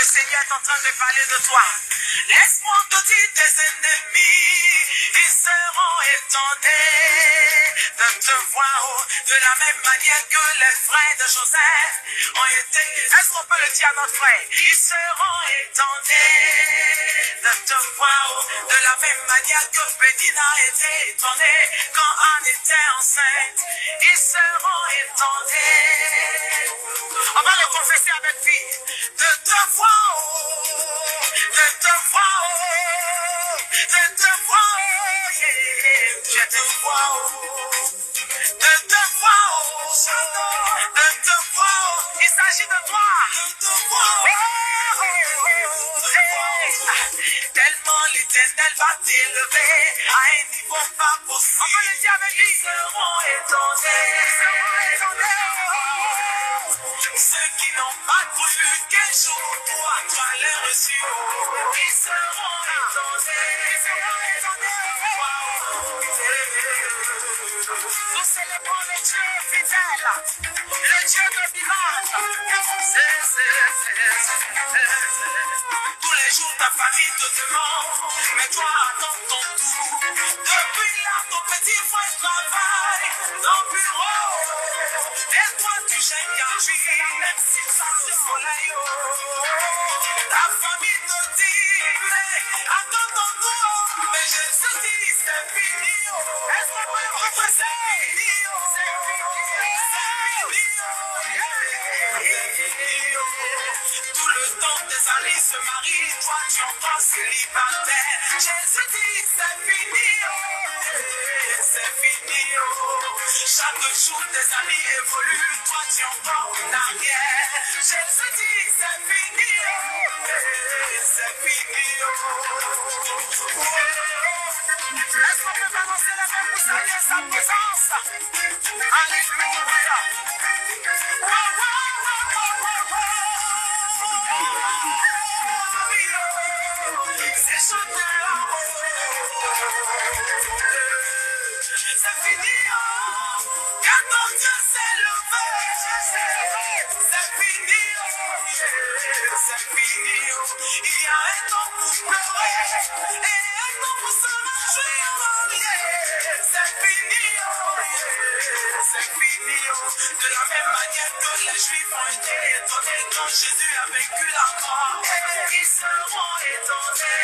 le Seigneur est en train de parler de toi. Laisse-moi te dire tes ennemis, ils seront étonnés de te voir de la même manière que les frères de Joseph ont été. Est-ce qu'on peut le dire à notre frère? Ils seront étonnés de te voir de la même manière que Pénina a été étonnée quand Anne était enceinte. Ils seront étonnés. On va le confesser avec vie. De te voir, de te voir, de te voir, je te vois, de te voir, de te voir. Il s'agit de toi. Tellement l'Éternel va t'élever à un niveau pas possible. On peut le dire avec lui. Ils seront étonnés. Ceux qui n'ont pas voulu qu'un jour toi les reçus. Ils seront étonnés. Nous célébrons le Dieu fidèle, le Dieu de miracles. Tous les jours ta famille te demande, mais toi attends ton tour. Depuis là ton petit frère travaille dans le bureau. Et toi tu gênes qu'à lui, même si sans le soleil. Ta famille te dit, mais attends ton tour. Mais je te dis c'est fini. Est-ce qu'on peut le reposer? Tout le temps tes amis se marient, toi tu entends célibataire. Jésus dit c'est fini, c'est fini. Chaque jour tes amis évoluent, toi tu entends en arrière. Jésus dit c'est fini, c'est fini. Est-ce qu'on peut balancer la main pour saluer sa présence? Alléluia. C'est fini, quand ton Dieu s'est levé, c'est fini, c'est fini. Il y a un temps pour pleurer et un temps pour se réjouir. C'est fini, c'est fini. De la même manière que les Juifs ont été étonnés quand Jésus a vaincu la mort, ils seront étonnés.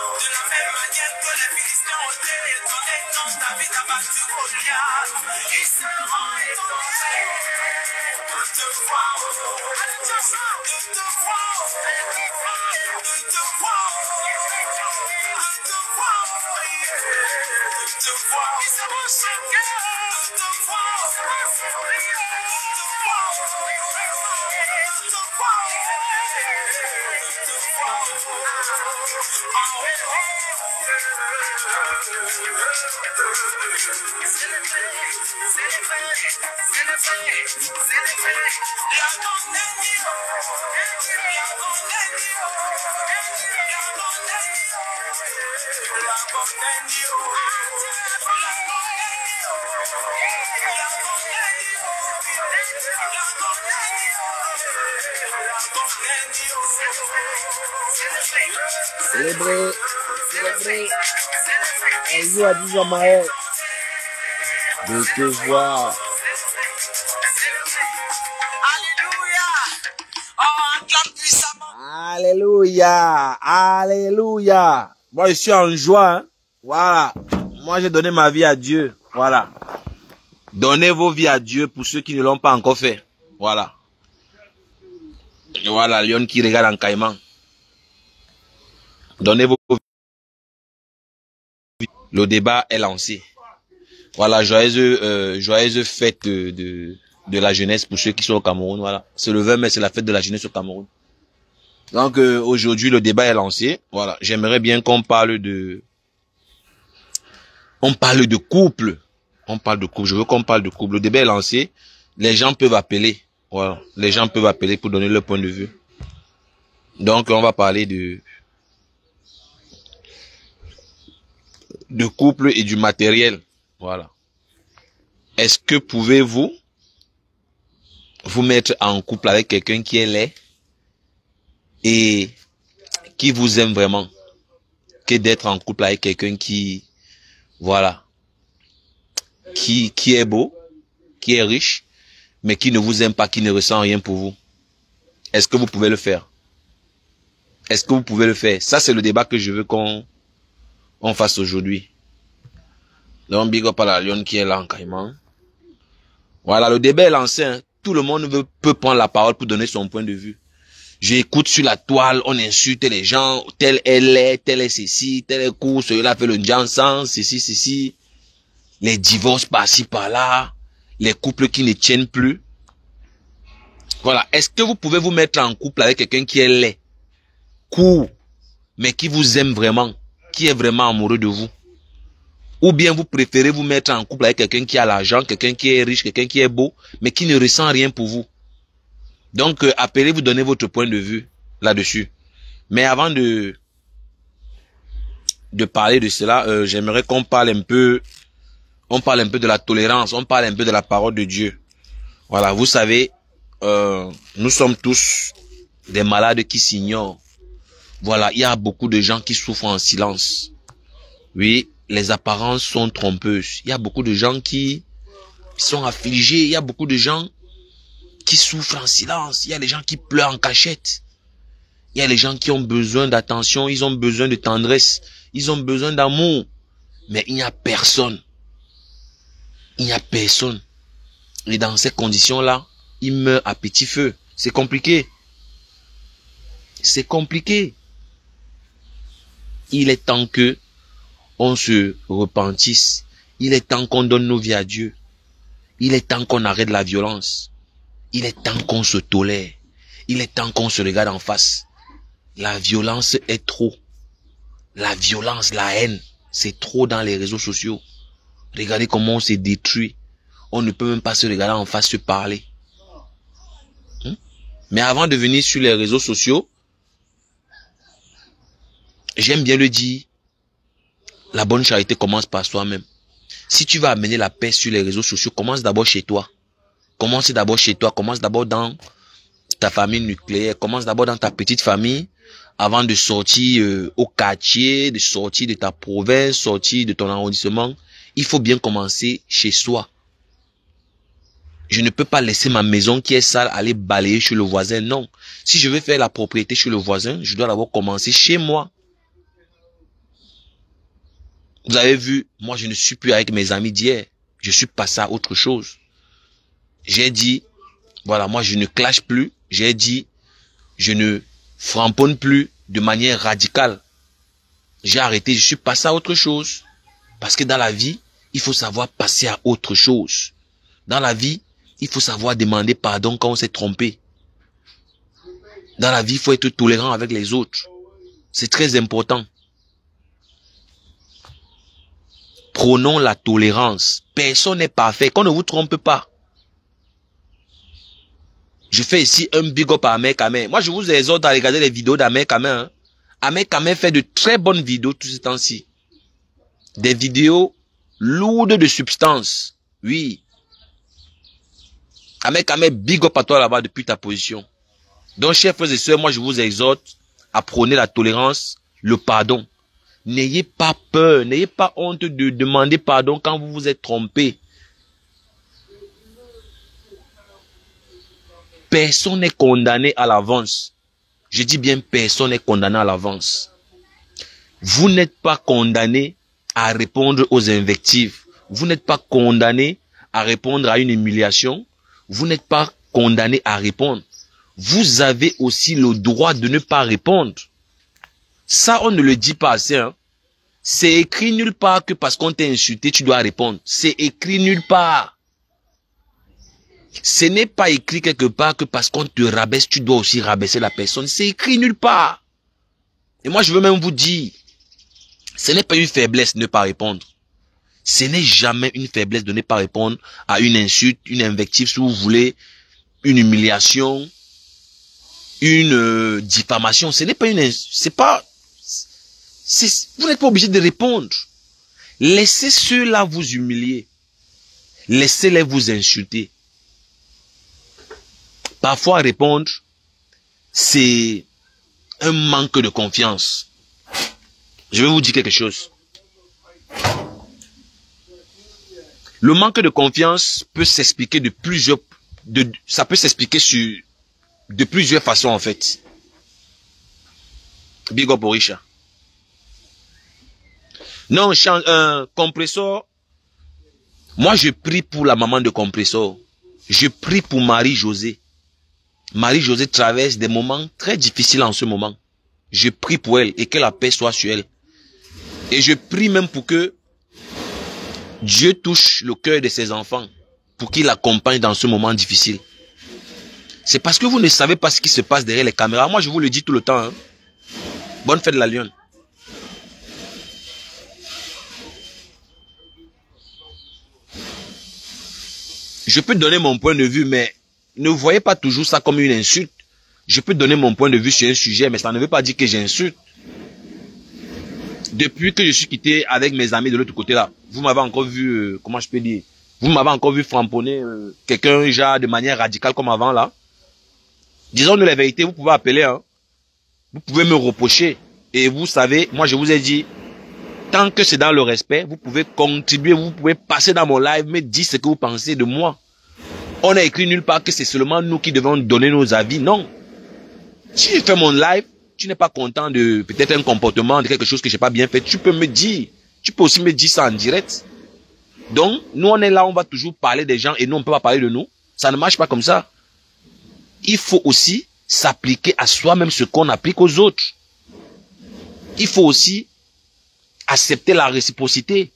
De la même manière que les Philistins ont été étonnés quand David a battu Goliath, ils seront étonnés de te voir, de te voir, de te voir, de te voir, de te voir. Ils seront choqués de te voir, de te voir, de te voir. Célébrez, célébrez. Un jour à 10 ans, Maël. De te voir. Alléluia. Alléluia. Moi, je suis en joie. Hein? Voilà. Moi, j'ai donné ma vie à Dieu. Voilà. Donnez vos vies à Dieu pour ceux qui ne l'ont pas encore fait. Voilà. Voilà, Lyon qui regarde en caïman. Donnez vos vies. Le débat est lancé. Voilà, joyeuse fête de la jeunesse pour ceux qui sont au Cameroun. Voilà. C'est le 20 mai, c'est la fête de la jeunesse au Cameroun. Donc aujourd'hui, le débat est lancé. Voilà, j'aimerais bien qu'on parle de... On parle de couple. On parle de couple. Je veux qu'on parle de couple. Le débat est lancé. Les gens peuvent appeler. Voilà. Les gens peuvent appeler pour donner leur point de vue. Donc, on va parler de couple et du matériel. Voilà. Est-ce que pouvez-vous vous mettre en couple avec quelqu'un qui est laid? et qui vous aime vraiment que d'être en couple avec quelqu'un qui, voilà, qui est beau, qui est riche, mais qui ne vous aime pas, qui ne ressent rien pour vous. Est-ce que vous pouvez le faire? Est-ce que vous pouvez le faire? Ça, c'est le débat que je veux qu'on fasse aujourd'hui. Donc, big up à la lionne qui est là en caïman. Voilà, le débat est lancé. Hein. Tout le monde peut prendre la parole pour donner son point de vue. J'écoute sur la toile, on insulte les gens, tel est ceci, tel est court, celui-là fait le jansan, ceci. Les divorces par-ci, par-là, les couples qui ne tiennent plus. Voilà, est-ce que vous pouvez vous mettre en couple avec quelqu'un qui est laid, court, mais qui vous aime vraiment, qui est vraiment amoureux de vous? Ou bien vous préférez vous mettre en couple avec quelqu'un qui a l'argent, quelqu'un qui est riche, quelqu'un qui est beau, mais qui ne ressent rien pour vous? Donc, appelez-vous, donnez votre point de vue là-dessus. Mais avant de parler de cela, j'aimerais qu'on parle un peu, de la tolérance, on parle un peu de la parole de Dieu. Voilà, vous savez, nous sommes tous des malades qui s'ignorent. Voilà, il y a beaucoup de gens qui souffrent en silence. Oui, les apparences sont trompeuses. Il y a beaucoup de gens qui sont affligés. Il y a beaucoup de gens qui souffrent en silence. Il y a les gens qui pleurent en cachette. Il y a les gens qui ont besoin d'attention. Ils ont besoin de tendresse. Ils ont besoin d'amour. Mais il n'y a personne. Il n'y a personne. Et dans ces conditions-là, ils meurent à petit feu. C'est compliqué. C'est compliqué. Il est temps que on se repentisse. Il est temps qu'on donne nos vies à Dieu. Il est temps qu'on arrête la violence. Il est temps qu'on se tolère. Il est temps qu'on se regarde en face. La violence est trop. La violence, la haine, c'est trop dans les réseaux sociaux. Regardez comment on s'est détruit. On ne peut même pas se regarder en face, se parler. Mais avant de venir sur les réseaux sociaux, j'aime bien le dire, la bonne charité commence par soi-même. Si tu veux amener la paix sur les réseaux sociaux, commence d'abord chez toi. Commence d'abord chez toi, commence d'abord dans ta famille nucléaire, commence d'abord dans ta petite famille, avant de sortir au quartier, de sortir de ta province, sortir de ton arrondissement. Il faut bien commencer chez soi. Je ne peux pas laisser ma maison qui est sale aller balayer chez le voisin, non. Si je veux faire la propriété chez le voisin, je dois d'abord commencer chez moi. Vous avez vu, moi je ne suis plus avec mes amis d'hier. Je suis passé à autre chose. J'ai dit, voilà, moi je ne clash plus. J'ai dit, je ne framponne plus de manière radicale. J'ai arrêté, je suis passé à autre chose. Parce que dans la vie, il faut savoir passer à autre chose. Dans la vie, il faut savoir demander pardon quand on s'est trompé. Dans la vie, il faut être tolérant avec les autres. C'est très important. Prônons la tolérance. Personne n'est parfait. Qu'on ne vous trompe pas. Je fais ici un big up à Ahmed Kamer. Moi, je vous exhorte à regarder les vidéos d'Ahmed Kamer. Hein. Ahmed Kamer fait de très bonnes vidéos tout ce temps-ci. Des vidéos lourdes de substance. Oui. Ahmed Kamer, big up à toi là-bas depuis ta position. Donc, chers frères et sœurs, moi, je vous exhorte à prôner la tolérance, le pardon. N'ayez pas peur, n'ayez pas honte de demander pardon quand vous vous êtes trompé. Personne n'est condamné à l'avance. Je dis bien personne n'est condamné à l'avance. Vous n'êtes pas condamné à répondre aux invectives. Vous n'êtes pas condamné à répondre à une humiliation. Vous n'êtes pas condamné à répondre. Vous avez aussi le droit de ne pas répondre. Ça, on ne le dit pas assez. Hein. C'est écrit nulle part que parce qu'on t'a insulté, tu dois répondre. C'est écrit nulle part. Ce n'est pas écrit quelque part que parce qu'on te rabaisse, tu dois aussi rabaisser la personne. C'est écrit nulle part. Et moi, je veux même vous dire, ce n'est pas une faiblesse de ne pas répondre. Ce n'est jamais une faiblesse de ne pas répondre à une insulte, une invective, si vous voulez, une humiliation, une diffamation. Ce n'est pas une... vous n'êtes pas obligé de répondre. Laissez ceux-là vous humilier. Laissez-les vous insulter. Parfois répondre, c'est un manque de confiance. Je vais vous dire quelque chose. Le manque de confiance peut s'expliquer de plusieurs façons en fait. Big up Orisha. Non, Compressor. Moi, je prie pour la maman de Compressor. Je prie pour Marie-Josée. Marie-Josée traverse des moments très difficiles en ce moment. Je prie pour elle et que la paix soit sur elle. Et je prie même pour que Dieu touche le cœur de ses enfants pour qu'il l'accompagne dans ce moment difficile. C'est parce que vous ne savez pas ce qui se passe derrière les caméras. Moi, je vous le dis tout le temps. Hein. Bonne fête de la Lionne. Je peux donner mon point de vue, mais ne voyez pas toujours ça comme une insulte. Je peux donner mon point de vue sur un sujet, mais ça ne veut pas dire que j'insulte. Depuis que je suis quitté avec mes amis de l'autre côté là, vous m'avez encore vu, comment je peux dire, vous m'avez encore vu framponner quelqu'un genre de manière radicale comme avant là. Disons-nous la vérité, vous pouvez appeler, hein. Vous pouvez me reprocher. Et vous savez, moi je vous ai dit, tant que c'est dans le respect, vous pouvez contribuer, vous pouvez passer dans mon live, me dire ce que vous pensez de moi. On n'a écrit nulle part que c'est seulement nous qui devons donner nos avis. Non. Si je fais mon live, tu n'es pas content de peut-être un comportement, de quelque chose que j'ai pas bien fait, tu peux me dire. Tu peux aussi me dire ça en direct. Donc, nous on est là, on va toujours parler des gens et nous on ne peut pas parler de nous. Ça ne marche pas comme ça. Il faut aussi s'appliquer à soi-même ce qu'on applique aux autres. Il faut aussi accepter la réciprocité.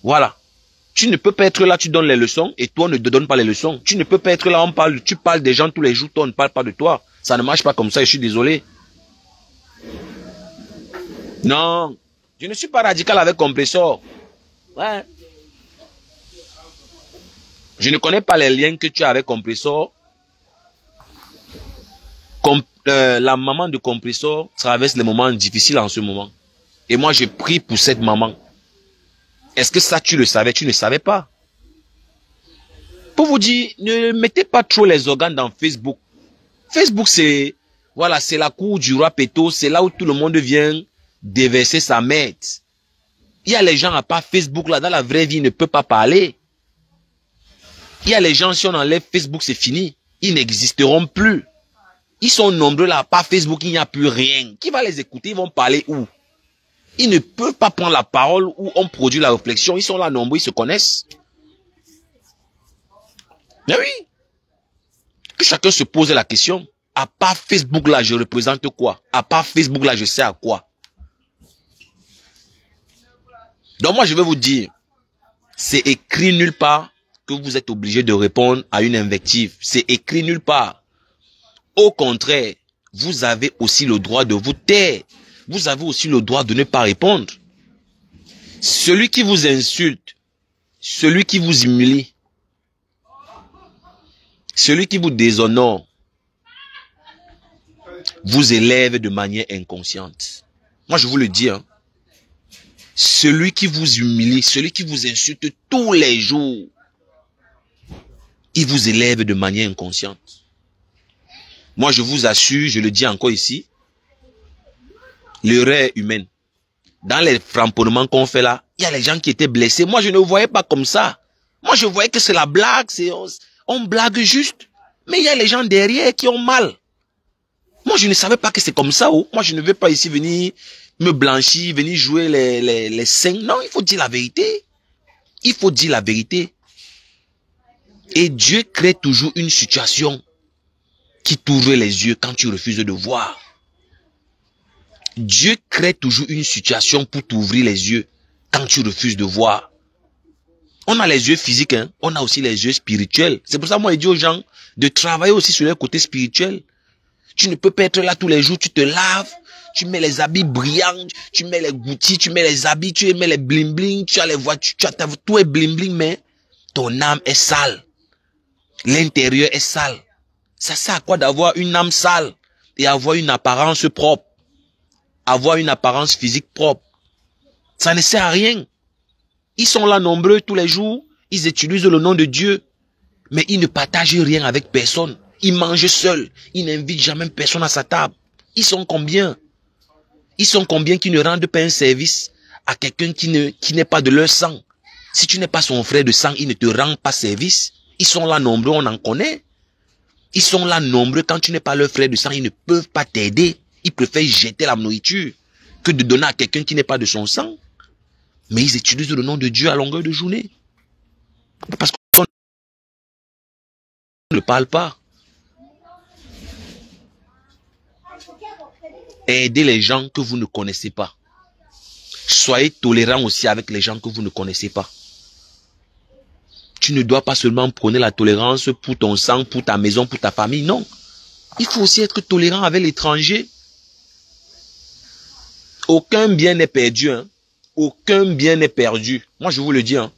Voilà. Tu ne peux pas être là, tu donnes les leçons et toi ne te donnes pas les leçons. Tu ne peux pas être là, tu parles des gens tous les jours, toi on ne parle pas de toi. Ça ne marche pas comme ça et je suis désolé. Non, je ne suis pas radical avec Compressor. Ouais. Je ne connais pas les liens que tu as avec Compressor. La maman de Compressor traverse les moments difficiles en ce moment. Et moi, je prie pour cette maman. Est-ce que ça, tu le savais? Tu ne savais pas. Pour vous dire, ne mettez pas trop les organes dans Facebook. Facebook, c'est, voilà, c'est la cour du roi Péto. C'est là où tout le monde vient déverser sa merde. Il y a les gens à part Facebook, là, dans la vraie vie, ils ne peuvent pas parler. Il y a les gens, si on enlève Facebook, c'est fini. Ils n'existeront plus. Ils sont nombreux là, à part Facebook, il n'y a plus rien. Qui va les écouter? Ils vont parler où? Ils ne peuvent pas prendre la parole où on produit la réflexion. Ils sont là nombreux, ils se connaissent. Mais oui. Que chacun se pose la question. À part Facebook là, je représente quoi? À part Facebook là, je sais à quoi? Donc moi, je vais vous dire, c'est écrit nulle part que vous êtes obligé de répondre à une invective. C'est écrit nulle part. Au contraire, vous avez aussi le droit de vous taire. Vous avez aussi le droit de ne pas répondre. Celui qui vous insulte, celui qui vous humilie, celui qui vous déshonore, vous élève de manière inconsciente. Moi, je vous le dis, hein. Celui qui vous humilie, celui qui vous insulte tous les jours, il vous élève de manière inconsciente. Moi, je vous assure, je le dis encore ici, l'erreur humaine. Dans les framponnements qu'on fait là, il y a les gens qui étaient blessés. Moi, je ne voyais pas comme ça. Moi, je voyais que c'est la blague, on blague juste. Mais il y a les gens derrière qui ont mal. Moi, je ne savais pas que c'est comme ça. Oh. Moi, je ne veux pas ici venir me blanchir, venir jouer les saints. Non, il faut dire la vérité. Il faut dire la vérité. Et Dieu crée toujours une situation qui t'ouvre les yeux quand tu refuses de voir. Dieu crée toujours une situation pour t'ouvrir les yeux quand tu refuses de voir. On a les yeux physiques, hein? On a aussi les yeux spirituels. C'est pour ça que moi je dis aux gens de travailler aussi sur le côté spirituel. Tu ne peux pas être là tous les jours, tu te laves, tu mets les habits brillants, tu mets les gouttières, tu mets les habits, tu mets les bling bling, tu as les voitures, tout est bling bling, mais ton âme est sale. L'intérieur est sale. Ça sert à quoi d'avoir une âme sale et avoir une apparence propre? Avoir une apparence physique propre. Ça ne sert à rien. Ils sont là nombreux tous les jours. Ils utilisent le nom de Dieu. Mais ils ne partagent rien avec personne. Ils mangent seuls. Ils n'invitent jamais personne à sa table. Ils sont combien? Ils sont combien qui ne rendent pas un service à quelqu'un qui n'est pas de leur sang? Si tu n'es pas son frère de sang, il ne te rend pas service. Ils sont là nombreux, on en connaît. Ils sont là nombreux, quand tu n'es pas leur frère de sang, ils ne peuvent pas t'aider. Ils préfèrent jeter la nourriture que de donner à quelqu'un qui n'est pas de son sang. Mais ils utilisent le nom de Dieu à longueur de journée. Parce qu'on ne parle pas. Aidez les gens que vous ne connaissez pas. Soyez tolérants aussi avec les gens que vous ne connaissez pas. Tu ne dois pas seulement prôner la tolérance pour ton sang, pour ta maison, pour ta famille. Non. Il faut aussi être tolérant avec l'étranger. Aucun bien n'est perdu. Hein. Aucun bien n'est perdu. Moi, je vous le dis. Hein.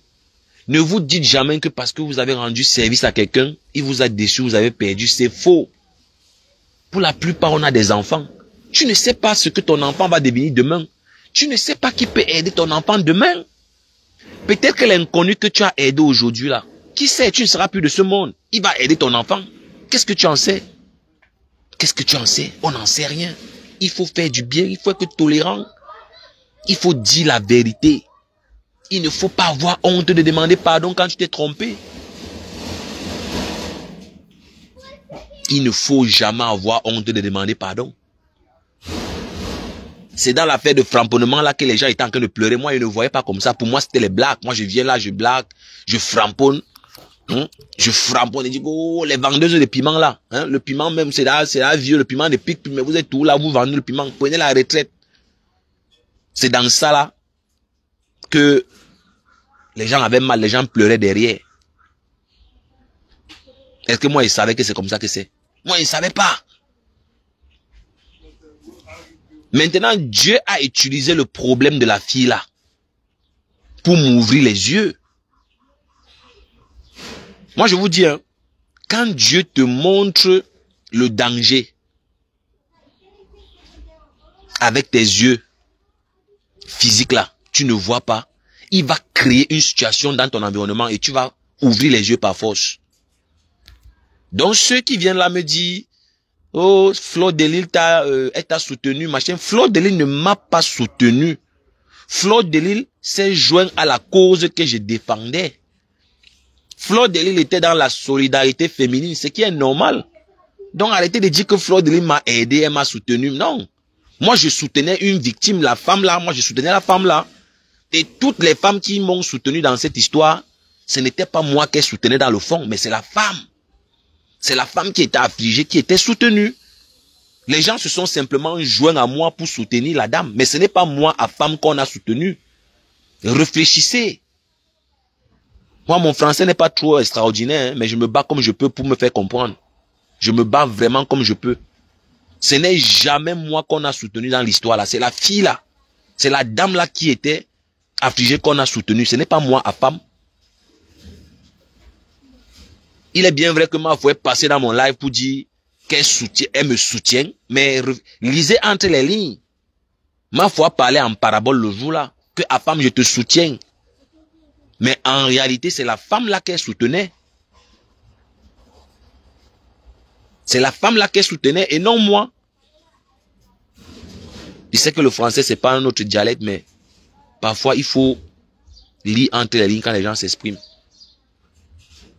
Ne vous dites jamais que parce que vous avez rendu service à quelqu'un, il vous a déçu, vous avez perdu. C'est faux. Pour la plupart, on a des enfants. Tu ne sais pas ce que ton enfant va devenir demain. Tu ne sais pas qui peut aider ton enfant demain. Peut-être que l'inconnu que tu as aidé aujourd'hui là, qui sait, tu ne seras plus de ce monde. Il va aider ton enfant. Qu'est-ce que tu en sais? Qu'est-ce que tu en sais? On n'en sait rien. Il faut faire du bien, il faut être tolérant. Il faut dire la vérité. Il ne faut pas avoir honte de demander pardon quand tu t'es trompé. Il ne faut jamais avoir honte de demander pardon. C'est dans l'affaire de framponnement là que les gens étaient en train de pleurer. Moi, ils ne voyaient pas comme ça. Pour moi, c'était les blagues. Moi, je viens là, je blague, je framponne. Je framponne et dis, oh, les vendeuses de piment là. Le piment même, c'est là vieux, le piment ne pique plus. Mais vous êtes où là, vous vendez le piment. Prenez la retraite. C'est dans ça là que les gens avaient mal, les gens pleuraient derrière. Est-ce que moi, ils savaient que c'est comme ça que c'est? Moi, ils ne savaient pas. Maintenant, Dieu a utilisé le problème de la fille là pour m'ouvrir les yeux. Moi, je vous dis, hein, quand Dieu te montre le danger avec tes yeux physiques là, tu ne vois pas, il va créer une situation dans ton environnement et tu vas ouvrir les yeux par force. Donc, ceux qui viennent là me dire, oh, Flo Delille t'a soutenu, machin. Flo Delille ne m'a pas soutenu. Flo Delille s'est joint à la cause que je défendais. Flo Delille était dans la solidarité féminine, ce qui est normal. Donc arrêtez de dire que Flo Delille m'a aidé, elle m'a soutenu. Non. Moi je soutenais une victime, la femme là, moi je soutenais la femme là. Et toutes les femmes qui m'ont soutenu dans cette histoire, ce n'était pas moi qu'elle soutenait dans le fond, mais c'est la femme. C'est la femme qui était affligée, qui était soutenue. Les gens se sont simplement joints à moi pour soutenir la dame. Mais ce n'est pas moi, à femme, qu'on a soutenu. Réfléchissez. Moi, mon français n'est pas trop extraordinaire, hein, mais je me bats comme je peux pour me faire comprendre. Je me bats vraiment comme je peux. Ce n'est jamais moi qu'on a soutenu dans l'histoire là. C'est la fille là. C'est la dame là qui était affligée qu'on a soutenu. Ce n'est pas moi, à femme. Il est bien vrai que ma foi est passée dans mon live pour dire qu'elle me soutient, mais lisez entre les lignes. Ma foi parlait en parabole le jour là, que à femme je te soutiens. Mais en réalité, c'est la femme là qu'elle soutenait. C'est la femme là qu'elle soutenait et non moi. Je sais que le français c'est pas un autre dialecte, mais parfois il faut lire entre les lignes quand les gens s'expriment.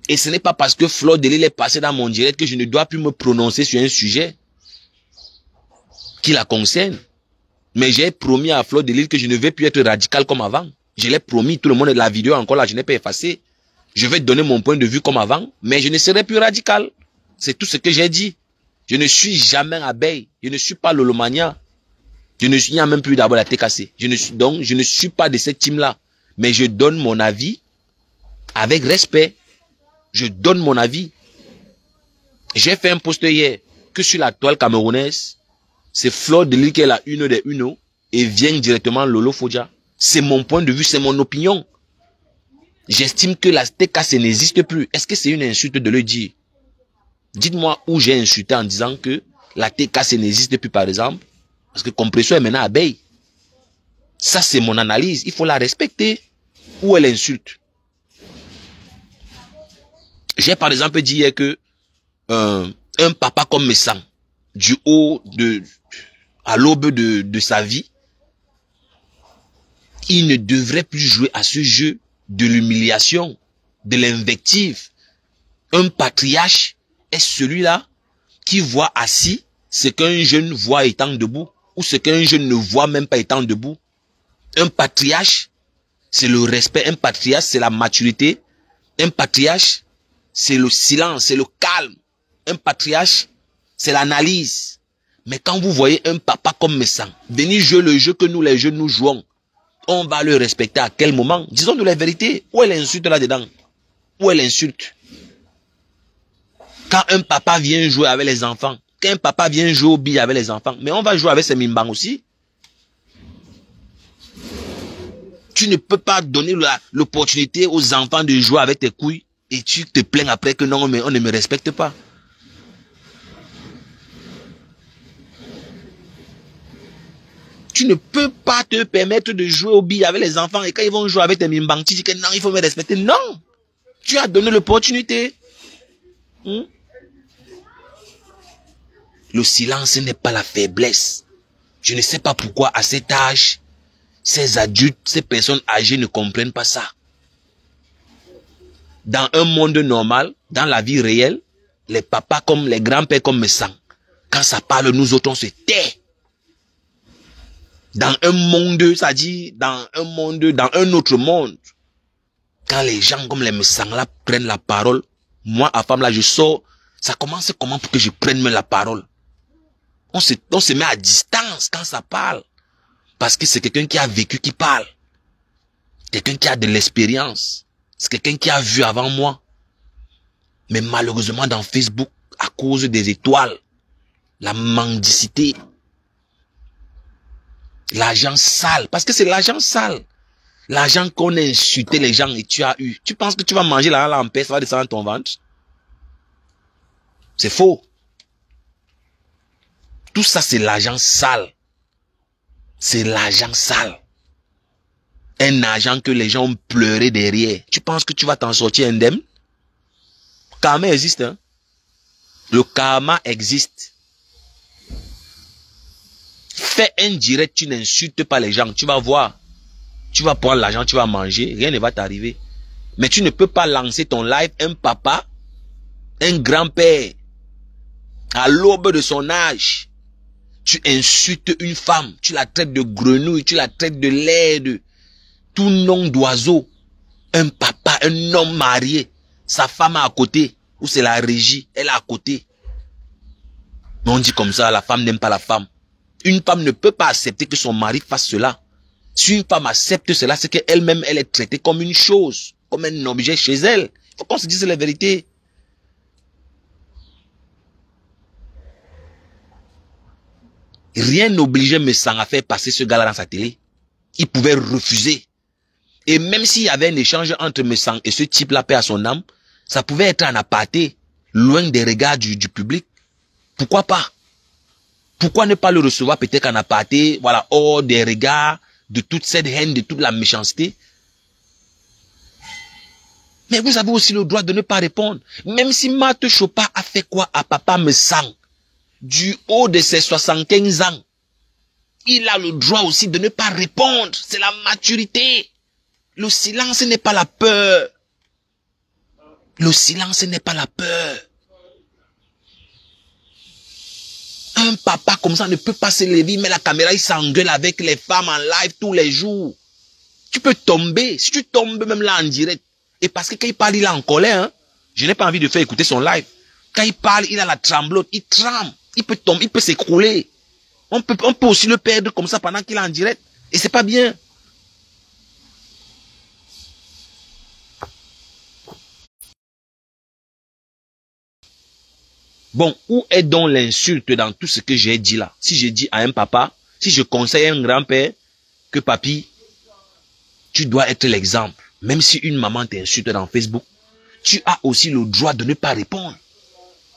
Et ce n'est pas parce que Flo Delille est passé dans mon direct que je ne dois plus me prononcer sur un sujet qui la concerne. Mais j'ai promis à Flo Delille que je ne vais plus être radical comme avant. Je l'ai promis, tout le monde, la vidéo encore là, je n'ai pas effacé. Je vais donner mon point de vue comme avant, mais je ne serai plus radical. C'est tout ce que j'ai dit. Je ne suis jamais abeille. Je ne suis pas Lolomania. Il n'y a même plus d'abord la TKC. Donc, je ne suis pas de cette team-là. Mais je donne mon avis avec respect. Je donne mon avis. J'ai fait un post hier que sur la toile camerounaise, c'est Flo Delille qui est la une des uno et vient directement Lolo Fodja. C'est mon point de vue, c'est mon opinion. J'estime que la TKC n'existe plus. Est-ce que c'est une insulte de le dire? Dites-moi où j'ai insulté en disant que la TKC n'existe plus, par exemple. Parce que Compression est maintenant abeille. Ça, c'est mon analyse. Il faut la respecter. Où elle insulte. J'ai par exemple dit hier que un papa comme Messang, du haut à l'aube de sa vie, il ne devrait plus jouer à ce jeu de l'humiliation, de l'invective. Un patriarche est celui-là qui voit assis ce qu'un jeune voit étant debout, ou ce qu'un jeune ne voit même pas étant debout. Un patriarche, c'est le respect. Un patriarche, c'est la maturité. Un patriarche, c'est le silence, c'est le calme. Un patriarche, c'est l'analyse. Mais quand vous voyez un papa comme Messang venir jouer le jeu que nous les jeunes nous jouons, on va le respecter à quel moment? Disons-nous la vérité. Où est l'insulte là-dedans? Où est l'insulte? Quand un papa vient jouer avec les enfants, quand un papa vient jouer au billes avec les enfants, mais on va jouer avec ses mimbang aussi. Tu ne peux pas donner l'opportunité aux enfants de jouer avec tes couilles et tu te plains après que non, mais on ne me respecte pas. Tu ne peux pas te permettre de jouer au billes avec les enfants et quand ils vont jouer avec tes mimbang, tu dis que non, il faut me respecter. Non! Tu as donné l'opportunité. Le silence n'est pas la faiblesse. Je ne sais pas pourquoi à cet âge, ces adultes, ces personnes âgées ne comprennent pas ça. Dans un monde normal, dans la vie réelle, les papas comme les grands-pères comme Messang, quand ça parle, nous autres, on se tait. Dans un monde, ça dit, dans un autre monde, quand les gens comme les Messang là prennent la parole, moi, à femme là, je sors, ça commence comment pour que je prenne la parole? On se met à distance quand ça parle. Parce que c'est quelqu'un qui a vécu qui parle. Quelqu'un qui a de l'expérience. C'est quelqu'un qui a vu avant moi. Mais malheureusement dans Facebook, à cause des étoiles, la mendicité, l'argent sale, parce que c'est l'argent sale. L'argent qu'on a insulté les gens et tu as eu. Tu penses que tu vas manger l'argent en paix, ça va descendre dans ton ventre? C'est faux. Tout ça, c'est l'argent sale. C'est l'argent sale. Un argent que les gens ont pleuré derrière. Tu penses que tu vas t'en sortir indemne? Karma existe, hein? Le karma existe. Fais un direct, tu n'insultes pas les gens. Tu vas voir. Tu vas prendre l'argent, tu vas manger. Rien ne va t'arriver. Mais tu ne peux pas lancer ton live, un papa, un grand-père, à l'aube de son âge. Tu insultes une femme, tu la traites de grenouille, tu la traites de laide, tout nom d'oiseau. Un papa, un homme marié, sa femme est à côté, ou c'est la régie, elle est à côté. Mais on dit comme ça, la femme n'aime pas la femme. Une femme ne peut pas accepter que son mari fasse cela. Si une femme accepte cela, c'est qu'elle-même, elle est traitée comme une chose, comme un objet chez elle. Il faut qu'on se dise la vérité. Rien n'obligeait Messang à faire passer ce gars-là dans sa télé. Il pouvait refuser. Et même s'il y avait un échange entre Messang et ce type-là, paix à son âme, ça pouvait être en aparté, loin des regards du public. Pourquoi pas? Pourquoi ne pas le recevoir peut-être en aparté, voilà, hors des regards de toute cette haine, de toute la méchanceté? Mais vous avez aussi le droit de ne pas répondre. Même si Mate Chopa a fait quoi à papa Messang, du haut de ses 75 ans, il a le droit aussi de ne pas répondre. C'est la maturité. Le silence n'est pas la peur. Le silence n'est pas la peur. Un papa comme ça ne peut pas se lever, mais la caméra, il s'engueule avec les femmes en live tous les jours. Tu peux tomber. Si tu tombes même là en direct. Et parce que quand il parle, il est en colère. Hein? Je n'ai pas envie de faire écouter son live. Quand il parle, il a la tremblote. Il tremble. Il peut tomber, il peut s'écrouler. On peut aussi le perdre comme ça pendant qu'il est en direct. Et c'est pas bien. Bon, où est donc l'insulte dans tout ce que j'ai dit là? Si j'ai dit à un papa, si je conseille à un grand-père que papi, tu dois être l'exemple. Même si une maman t'insulte dans Facebook, tu as aussi le droit de ne pas répondre.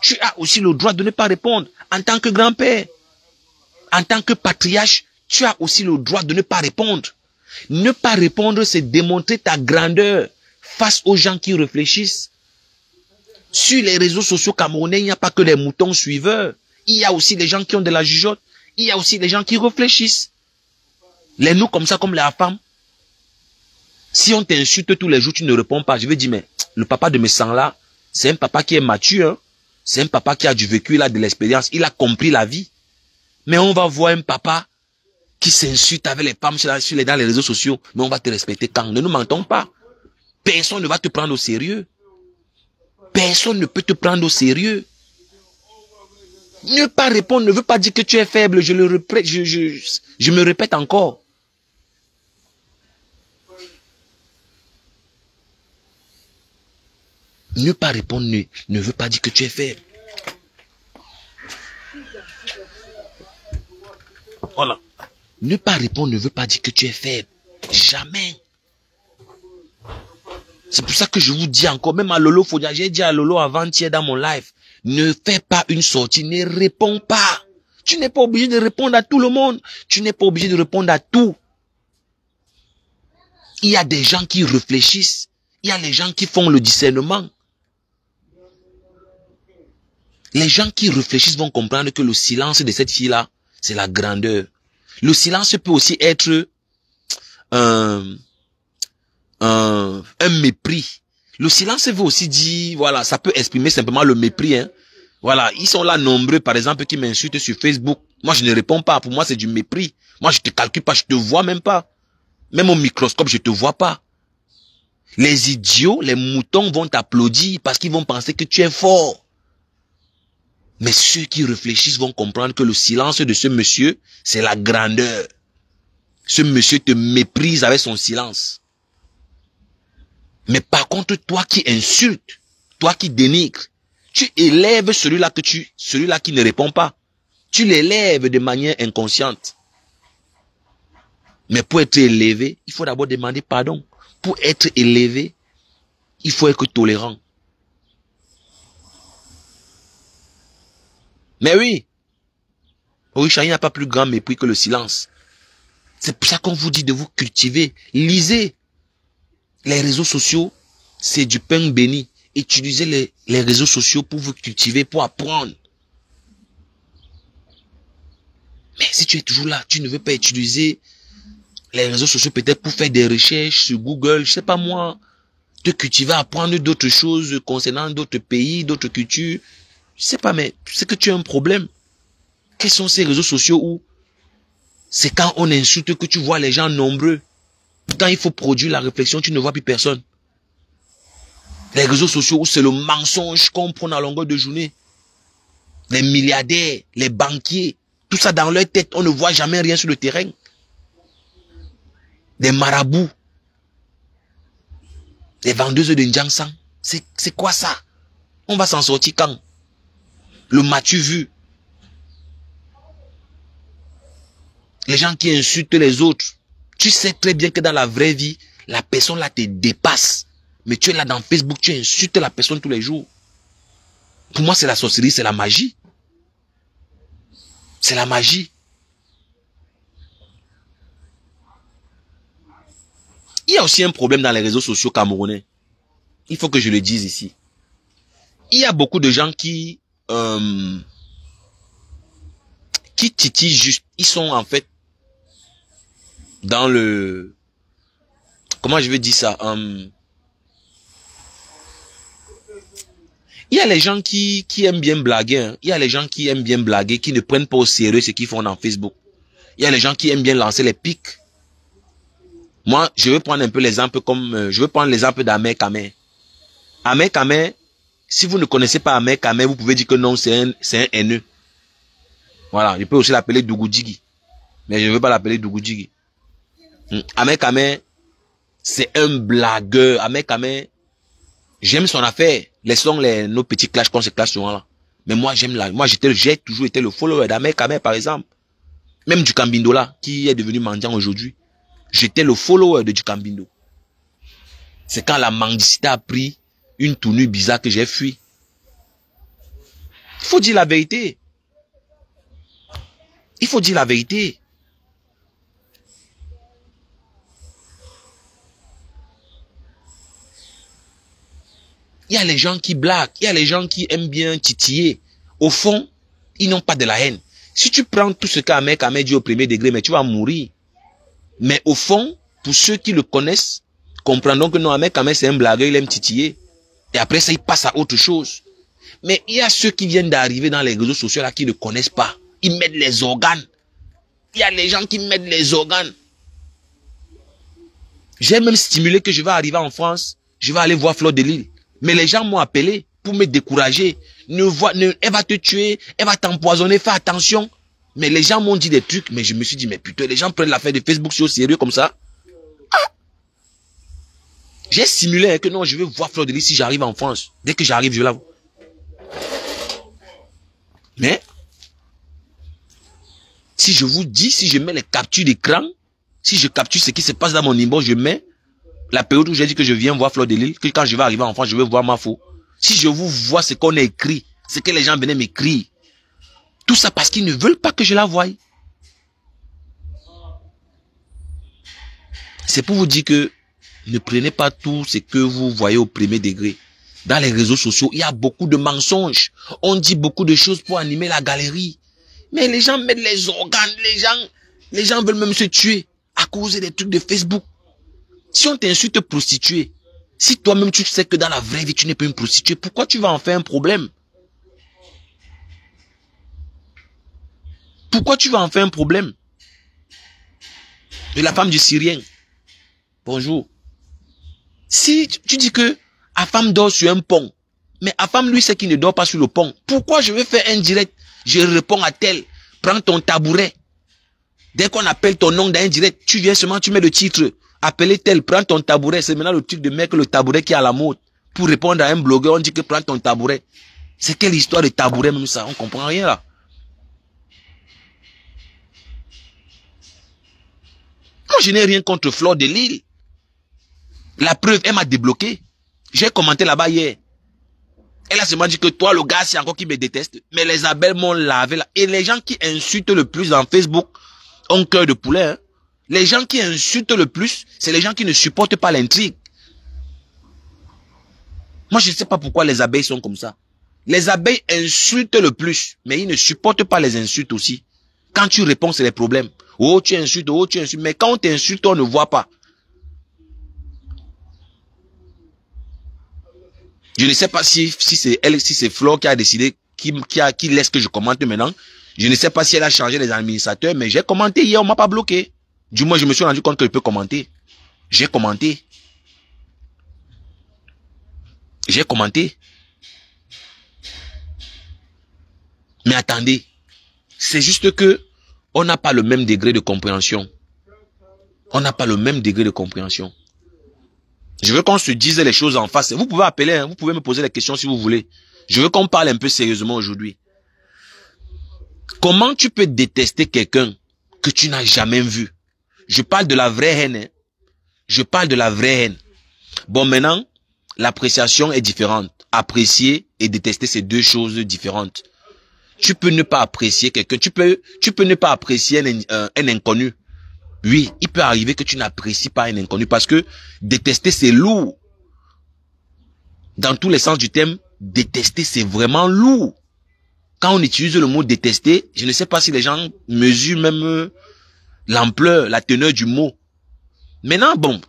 Tu as aussi le droit de ne pas répondre. En tant que grand-père, en tant que patriarche, tu as aussi le droit de ne pas répondre. Ne pas répondre, c'est démontrer ta grandeur face aux gens qui réfléchissent. Sur les réseaux sociaux camerounais, il n'y a pas que les moutons suiveurs. Il y a aussi des gens qui ont de la jugeote. Il y a aussi des gens qui réfléchissent. Les nous comme ça, comme la femme. Si on t'insulte tous les jours, tu ne réponds pas. Je vais dire, mais le papa de mes sangs là, c'est un papa qui est mature. Hein? C'est un papa qui a du vécu, il a de l'expérience. Il a compris la vie. Mais on va voir un papa qui s'insulte avec les femmes dans les réseaux sociaux. Mais on va te respecter quand? Ne nous mentons pas. Personne ne va te prendre au sérieux. Personne ne peut te prendre au sérieux. Ne pas répondre ne veut pas dire que tu es faible. Je me répète encore. Ne pas répondre ne veut pas dire que tu es faible. Voilà. Ne pas répondre ne veut pas dire que tu es faible. Jamais. C'est pour ça que je vous dis encore, même à Lolo Fodia, j'ai dit à Lolo avant-hier dans mon live, ne fais pas une sortie, ne réponds pas. Tu n'es pas obligé de répondre à tout le monde. Tu n'es pas obligé de répondre à tout. Il y a des gens qui réfléchissent. Il y a les gens qui font le discernement. Les gens qui réfléchissent vont comprendre que le silence de cette fille-là, c'est la grandeur. Le silence peut aussi être un mépris. Le silence veut aussi dire, voilà, ça peut exprimer simplement le mépris. Hein. Voilà, ils sont là nombreux, par exemple, qui m'insultent sur Facebook. Moi, je ne réponds pas. Pour moi, c'est du mépris. Moi, je te calcule pas, je te vois même pas. Même au microscope, je te vois pas. Les idiots, les moutons vont t'applaudir parce qu'ils vont penser que tu es fort. Mais ceux qui réfléchissent vont comprendre que le silence de ce monsieur, c'est la grandeur. Ce monsieur te méprise avec son silence. Mais par contre, toi qui insultes, toi qui dénigres, tu élèves celui-là qui ne répond pas. Tu l'élèves de manière inconsciente. Mais pour être élevé, il faut d'abord demander pardon. Pour être élevé, il faut être tolérant. Mais oui, Orisha, il n'y a pas plus grand mépris que le silence. C'est pour ça qu'on vous dit de vous cultiver. Lisez. Les réseaux sociaux, c'est du pain béni. Utilisez les réseaux sociaux pour vous cultiver, pour apprendre. Mais si tu es toujours là, tu ne veux pas utiliser les réseaux sociaux peut-être pour faire des recherches sur Google, je sais pas moi, te cultiver, apprendre d'autres choses concernant d'autres pays, d'autres cultures. Je sais pas, mais c'est que tu as un problème. Quels sont ces réseaux sociaux où c'est quand on insulte que tu vois les gens nombreux. Quand il faut produire la réflexion, tu ne vois plus personne. Les réseaux sociaux où c'est le mensonge qu'on prend à longueur de journée. Les milliardaires, les banquiers, tout ça dans leur tête, on ne voit jamais rien sur le terrain. Des marabouts. Les vendeuses de Ndjangsang. C'est quoi ça? On va s'en sortir quand? Le m'as-tu vu? Les gens qui insultent les autres. Tu sais très bien que dans la vraie vie, la personne là te dépasse. Mais tu es là dans Facebook, tu insultes la personne tous les jours. Pour moi, c'est la sorcellerie, c'est la magie. C'est la magie. Il y a aussi un problème dans les réseaux sociaux camerounais. Il faut que je le dise ici. Il y a beaucoup de gens qui titillent juste. Ils sont en fait dans le... Comment je vais dire ça? Il y a les gens qui aiment bien blaguer. Hein. Il y a les gens qui aiment bien blaguer, qui ne prennent pas au sérieux ce qu'ils font dans Facebook. Il y a les gens qui aiment bien lancer les pics. Moi, je vais prendre un peu l'exemple comme... je vais prendre l'exemple d'Ahmed Kamer. Ahmed Kamer, si vous ne connaissez pas Ahmed Kamer, vous pouvez dire que non, c'est un haineux. Voilà, je peux aussi l'appeler Dougoudjigi. Mais je ne veux pas l'appeler Dougoudjigi. Ahmed Kamer, c'est un blagueur. Ahmed Kamer, j'aime son affaire. Laissons nos petits clashs qu'on se clash souvent là. Mais moi, j'ai toujours été le follower d'Ahmed Kamer, par exemple. Même du Cambindo là, qui est devenu mendiant aujourd'hui. J'étais le follower de Dukambindo. C'est quand la mendicité a pris une tournure bizarre que j'ai fui. Il faut dire la vérité. Il faut dire la vérité. Il y a les gens qui blaguent. Il y a les gens qui aiment bien titiller. Au fond, Ils n'ont pas de la haine. Si tu prends tout ce qu'Ahmed dit au premier degré, mais tu vas mourir. Mais au fond, pour ceux qui le connaissent, comprendront que non, Ahmed c'est un blagueur, il aime titiller. Et après ça, il passe à autre chose. Mais il y a ceux qui viennent d'arriver dans les réseaux sociaux là qui ne connaissent pas. Ils mettent les organes. Il y a les gens qui mettent les organes. J'ai même stimulé que je vais arriver en France, je vais aller voir Fleur de Lys. Mais les gens m'ont appelé pour me décourager. Elle va te tuer, elle va t'empoisonner, fais attention. Mais les gens m'ont dit des trucs, mais je me suis dit, mais putain, les gens prennent l'affaire de Facebook au sérieux comme ça. Ah. J'ai simulé que non, je vais voir Fleur de Lys si j'arrive en France. Dès que j'arrive, je la vois. Mais, si je vous dis, si je mets les captures d'écran, si je capture ce qui se passe dans mon inbox, je mets la période où j'ai dit que je viens voir Fleur de Lys, que quand je vais arriver en France, je vais voir ma faux. Si je vous vois ce qu'on a écrit, ce que les gens venaient m'écrire, tout ça parce qu'ils ne veulent pas que je la voie. C'est pour vous dire que ne prenez pas tout ce que vous voyez au premier degré. Dans les réseaux sociaux, il y a beaucoup de mensonges. On dit beaucoup de choses pour animer la galerie. Mais les gens mettent les organes, les gens veulent même se tuer à cause des trucs de Facebook. Si on t'insulte prostituée, si toi-même tu sais que dans la vraie vie tu n'es pas une prostituée, pourquoi tu vas en faire un problème? Pourquoi tu vas en faire un problème? De la femme du Syrien. Bonjour. Si tu dis que Afam dort sur un pont, mais Afam lui sait qu'il ne dort pas sur le pont, pourquoi je vais faire un direct? Je réponds à tel, prends ton tabouret. Dès qu'on appelle ton nom dans un direct, tu viens seulement, tu mets le titre. Appelez tel, prends ton tabouret. C'est maintenant le truc de mec, le tabouret qui est à la mode. Pour répondre à un blogueur, on dit que prends ton tabouret. C'est quelle histoire de tabouret même ça? On comprend rien là. Moi, je n'ai rien contre Fleur de Lys. La preuve, elle m'a débloqué. J'ai commenté là-bas hier. Elle a seulement dit que toi, le gars, c'est encore qui me déteste. Mais les abeilles m'ont lavé là. Et les gens qui insultent le plus dans Facebook ont cœur de poulet. Hein. Les gens qui insultent le plus, c'est les gens qui ne supportent pas l'intrigue. Moi, je ne sais pas pourquoi les abeilles sont comme ça. Les abeilles insultent le plus, mais ils ne supportent pas les insultes aussi. Quand tu réponds, c'est les problèmes. Oh, tu insultes, oh, tu insultes. Mais quand on t'insulte, on ne voit pas. Je ne sais pas si c'est elle, si c'est Fleur qui a décidé, qui laisse que je commente maintenant. Je ne sais pas si elle a changé les administrateurs, mais j'ai commenté hier, on m'a pas bloqué. Du moins, je me suis rendu compte que je peux commenter. J'ai commenté. J'ai commenté. Mais attendez. C'est juste que on n'a pas le même degré de compréhension. On n'a pas le même degré de compréhension. Je veux qu'on se dise les choses en face. Vous pouvez appeler, hein, vous pouvez me poser les questions si vous voulez. Je veux qu'on parle un peu sérieusement aujourd'hui. Comment tu peux détester quelqu'un que tu n'as jamais vu? Je parle de la vraie haine. Hein. Je parle de la vraie haine. Bon, maintenant, l'appréciation est différente. Apprécier et détester, c'est deux choses différentes. Tu peux ne pas apprécier quelqu'un. Tu peux ne pas apprécier un inconnu. Oui, il peut arriver que tu n'apprécies pas un inconnu parce que détester, c'est lourd. Dans tous les sens du terme, détester, c'est vraiment lourd. Quand on utilise le mot détester, je ne sais pas si les gens mesurent même l'ampleur, la teneur du mot. Maintenant, bon,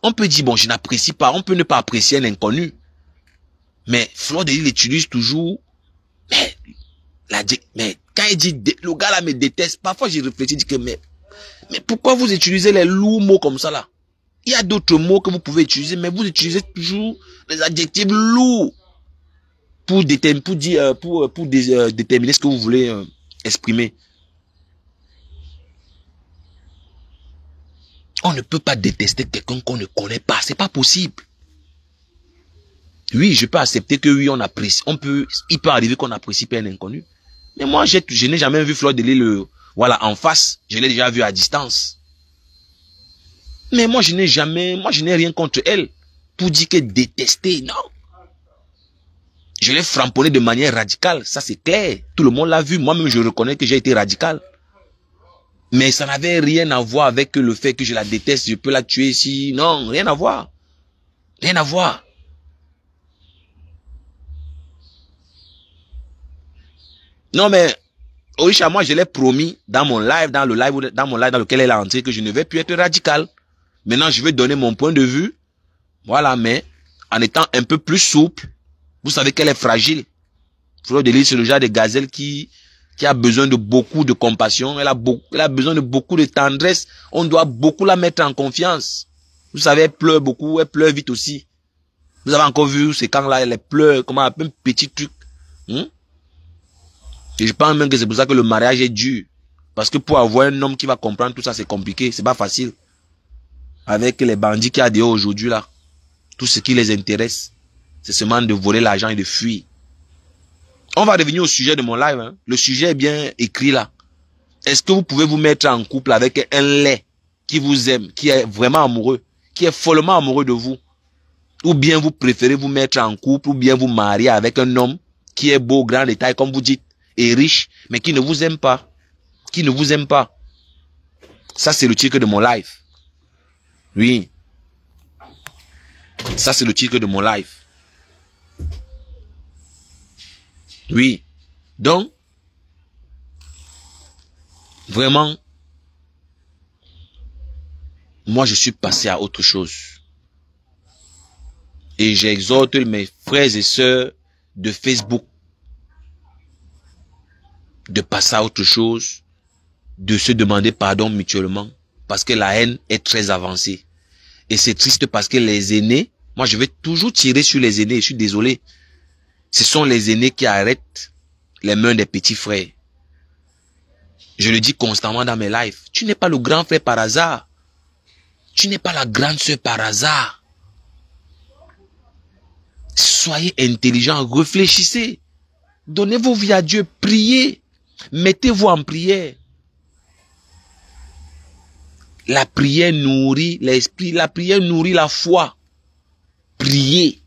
on peut dire, bon, je n'apprécie pas, on peut ne pas apprécier un inconnu. Mais Fleur de Lys l'utilise toujours. Mais quand il dit, le gars là me déteste, parfois j'ai réfléchi, je dis que, mais pourquoi vous utilisez les lourds mots comme ça là? Il y a d'autres mots que vous pouvez utiliser, mais vous utilisez toujours les adjectifs lourds pour déterminer ce que vous voulez exprimer. On ne peut pas détester quelqu'un qu'on ne connaît pas, c'est pas possible. Oui, je peux accepter que oui, on apprécie, il peut arriver qu'on apprécie pas un inconnu. Mais moi, je n'ai jamais vu Fleur de Lys voilà, en face. Je l'ai déjà vu à distance. Mais moi, je n'ai rien contre elle. Pour dire que détester, non. Je l'ai framponné de manière radicale, ça c'est clair. Tout le monde l'a vu, moi-même je reconnais que j'ai été radical. Mais ça n'avait rien à voir avec le fait que je la déteste, je peux la tuer ici. Non, rien à voir. Rien à voir. Non mais, Orisha, moi, je l'ai promis dans mon live, dans mon live dans lequel elle est entrée, que je ne vais plus être radical. Maintenant, je vais donner mon point de vue. Voilà, mais en étant un peu plus souple. Vous savez qu'elle est fragile. Fleur de Lys, c'est le genre de gazelle qui a besoin de beaucoup de compassion. Elle a besoin de beaucoup de tendresse. On doit beaucoup la mettre en confiance. Vous savez, elle pleure beaucoup, elle pleure vite aussi. Vous avez encore vu ces camps-là, elle pleure comme un petit truc. Et je pense même que c'est pour ça que le mariage est dur. Parce que pour avoir un homme qui va comprendre tout ça, c'est compliqué. C'est pas facile. Avec les bandits qu'il y a dehors aujourd'hui là. Tout ce qui les intéresse, c'est seulement de voler l'argent et de fuir. On va revenir au sujet de mon live. Hein. Le sujet est bien écrit là. Est-ce que vous pouvez vous mettre en couple avec un lait qui vous aime, qui est vraiment amoureux, qui est follement amoureux de vous? Ou bien vous préférez vous mettre en couple, ou bien vous marier avec un homme qui est beau, grand de taille, comme vous dites, et riche, mais qui ne vous aime pas. Qui ne vous aime pas. Ça, c'est le titre de mon live. Oui. Ça, c'est le titre de mon live. Oui. Donc, vraiment, moi, je suis passé à autre chose. Et j'exhorte mes frères et sœurs de Facebook de passer à autre chose, de se demander pardon mutuellement, parce que la haine est très avancée. Et c'est triste parce que les aînés, moi je vais toujours tirer sur les aînés, je suis désolé. Ce sont les aînés qui arrêtent les mains des petits frères. Je le dis constamment dans mes lives. Tu n'es pas le grand frère par hasard. Tu n'es pas la grande sœur par hasard. Soyez intelligents, réfléchissez. Donnez vos vies à Dieu, priez. Mettez-vous en prière. La prière nourrit l'esprit, la prière nourrit la foi. Priez.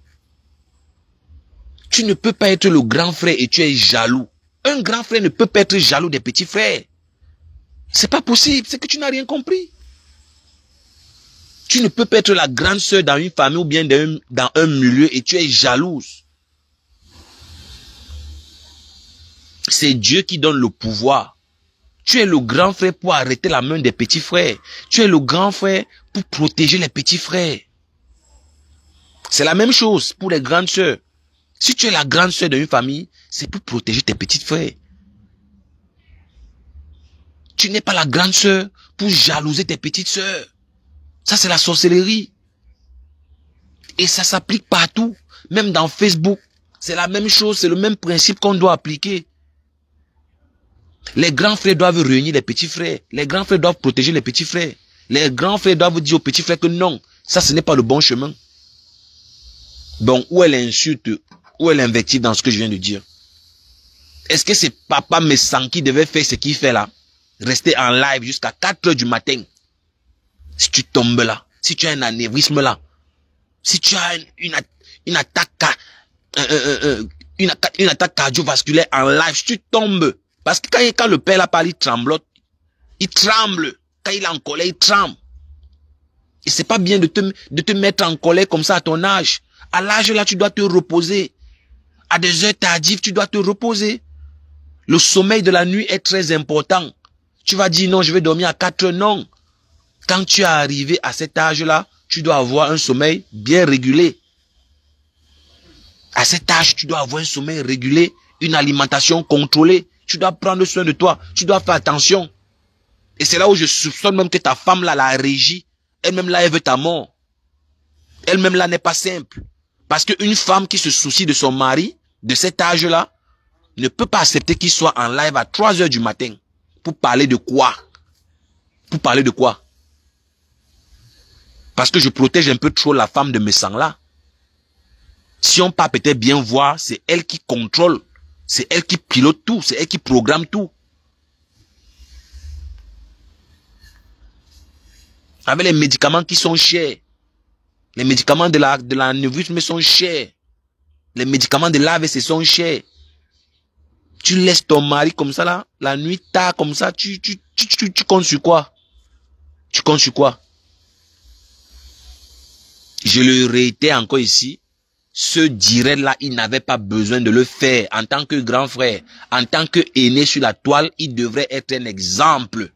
Tu ne peux pas être le grand frère et tu es jaloux. Un grand frère ne peut pas être jaloux des petits frères. C'est pas possible, c'est que tu n'as rien compris. Tu ne peux pas être la grande sœur dans une famille ou bien dans un milieu et tu es jalouse. C'est Dieu qui donne le pouvoir. Tu es le grand frère pour arrêter la main des petits frères. Tu es le grand frère pour protéger les petits frères. C'est la même chose pour les grandes sœurs. Si tu es la grande sœur d'une famille, c'est pour protéger tes petites frères. Tu n'es pas la grande sœur pour jalouser tes petites sœurs. Ça, c'est la sorcellerie. Et ça s'applique partout. Même dans Facebook. C'est la même chose, c'est le même principe qu'on doit appliquer. Les grands frères doivent réunir les petits frères. Les grands frères doivent protéger les petits frères. Les grands frères doivent dire aux petits frères que non, ça ce n'est pas le bon chemin. Bon, où est l'insulte, où est l'invective dans ce que je viens de dire? Est-ce que c'est Papa Messan qui devait faire ce qu'il fait là? Rester en live jusqu'à 4 h du matin. Si tu tombes là, si tu as un anévrisme là, si tu as une attaque cardiovasculaire en live, si tu tombes. Parce que quand le père là parle, il tremblote. Il tremble. Quand il est en colère, il tremble. Et c'est pas bien de te mettre en colère comme ça à ton âge. À l'âge là, tu dois te reposer. À des heures tardives, tu dois te reposer. Le sommeil de la nuit est très important. Tu vas dire non, je vais dormir à 4 heures. Non. Quand tu es arrivé à cet âge-là, tu dois avoir un sommeil bien régulé. À cet âge, tu dois avoir un sommeil régulé, une alimentation contrôlée. Tu dois prendre soin de toi. Tu dois faire attention. Et c'est là où je soupçonne même que ta femme là, la régie. Elle-même là, elle veut ta mort. Elle-même là n'est pas simple. Parce qu'une femme qui se soucie de son mari, de cet âge-là, ne peut pas accepter qu'il soit en live à 3 h du matin. Pour parler de quoi? Pour parler de quoi? Parce que je protège un peu trop la femme de mes sangs là. Si on peut peut-être bien voir, c'est elle qui contrôle. C'est elle qui pilote tout. C'est elle qui programme tout. Avec les médicaments qui sont chers. Les médicaments de l'anévrisme sont chers. Les médicaments de l'AVC sont chers. Tu laisses ton mari comme ça là, la nuit tard comme ça, tu comptes sur quoi? Tu comptes sur quoi? Je le réitère encore ici. ce direct-là, il n'avait pas besoin de le faire. En tant que grand frère, en tant que aîné sur la toile, il devrait être un exemple.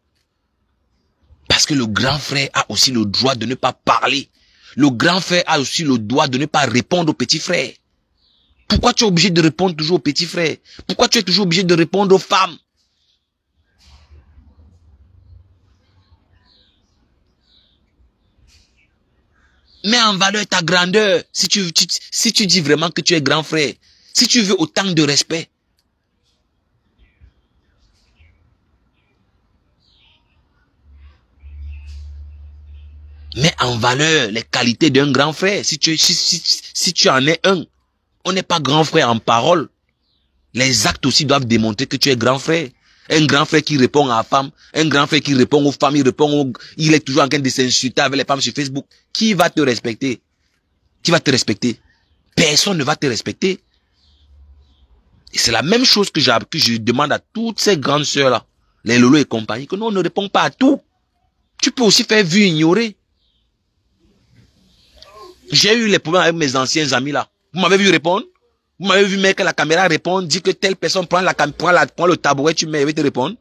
Parce que le grand frère a aussi le droit de ne pas parler. Le grand frère a aussi le droit de ne pas répondre au petit frère. Pourquoi tu es obligé de répondre toujours au petit frère? Pourquoi tu es toujours obligé de répondre aux femmes? Mets en valeur ta grandeur. Si tu dis vraiment que tu es grand frère, si tu veux autant de respect. Mets en valeur les qualités d'un grand frère. Si tu en es un, on n'est pas grand frère en parole. Les actes aussi doivent démontrer que tu es grand frère. Un grand frère qui répond à la femme, un grand frère qui répond aux femmes, il est toujours en train de s'insulter avec les femmes sur Facebook. Qui va te respecter? Qui va te respecter? Personne ne va te respecter. Et c'est la même chose que je demande à toutes ces grandes sœurs-là, les Lolo et compagnie, que nous, on ne répond pas à tout. Tu peux aussi faire vue ignorer. J'ai eu les problèmes avec mes anciens amis là. Vous m'avez vu répondre? Vous m'avez vu mettre la caméra répondre, dire que telle personne prend le tabouret, tu mets, elle va te répondre.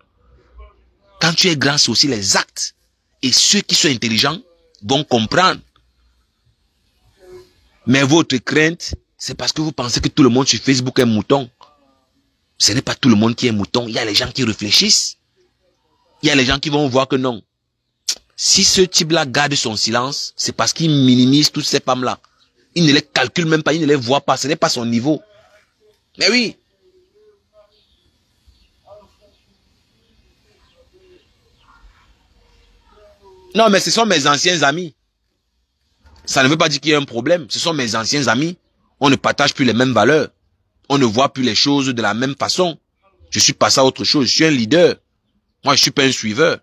Quand tu es grand, c'est aussi les actes. Et ceux qui sont intelligents vont comprendre. Mais votre crainte, c'est parce que vous pensez que tout le monde sur Facebook est mouton. Ce n'est pas tout le monde qui est mouton. Il y a les gens qui réfléchissent. Il y a les gens qui vont voir que non. Si ce type-là garde son silence, c'est parce qu'il minimise toutes ces femmes-là. Il ne les calcule même pas, il ne les voit pas. Ce n'est pas son niveau. Mais oui. Non, mais ce sont mes anciens amis. Ça ne veut pas dire qu'il y a un problème. Ce sont mes anciens amis. On ne partage plus les mêmes valeurs. On ne voit plus les choses de la même façon. Je suis passé à autre chose. Je suis un leader. Moi, je suis pas un suiveur.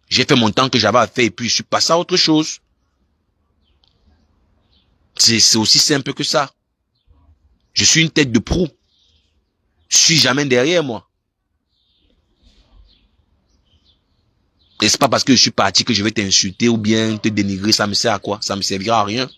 J'ai fait mon temps que j'avais à faire et puis je suis passé à autre chose. C'est aussi simple que ça. Je suis une tête de proue. Je suis jamais derrière moi. Et c'est pas parce que je suis parti que je vais t'insulter ou bien te dénigrer. Ça me sert à quoi? Ça me servira à rien.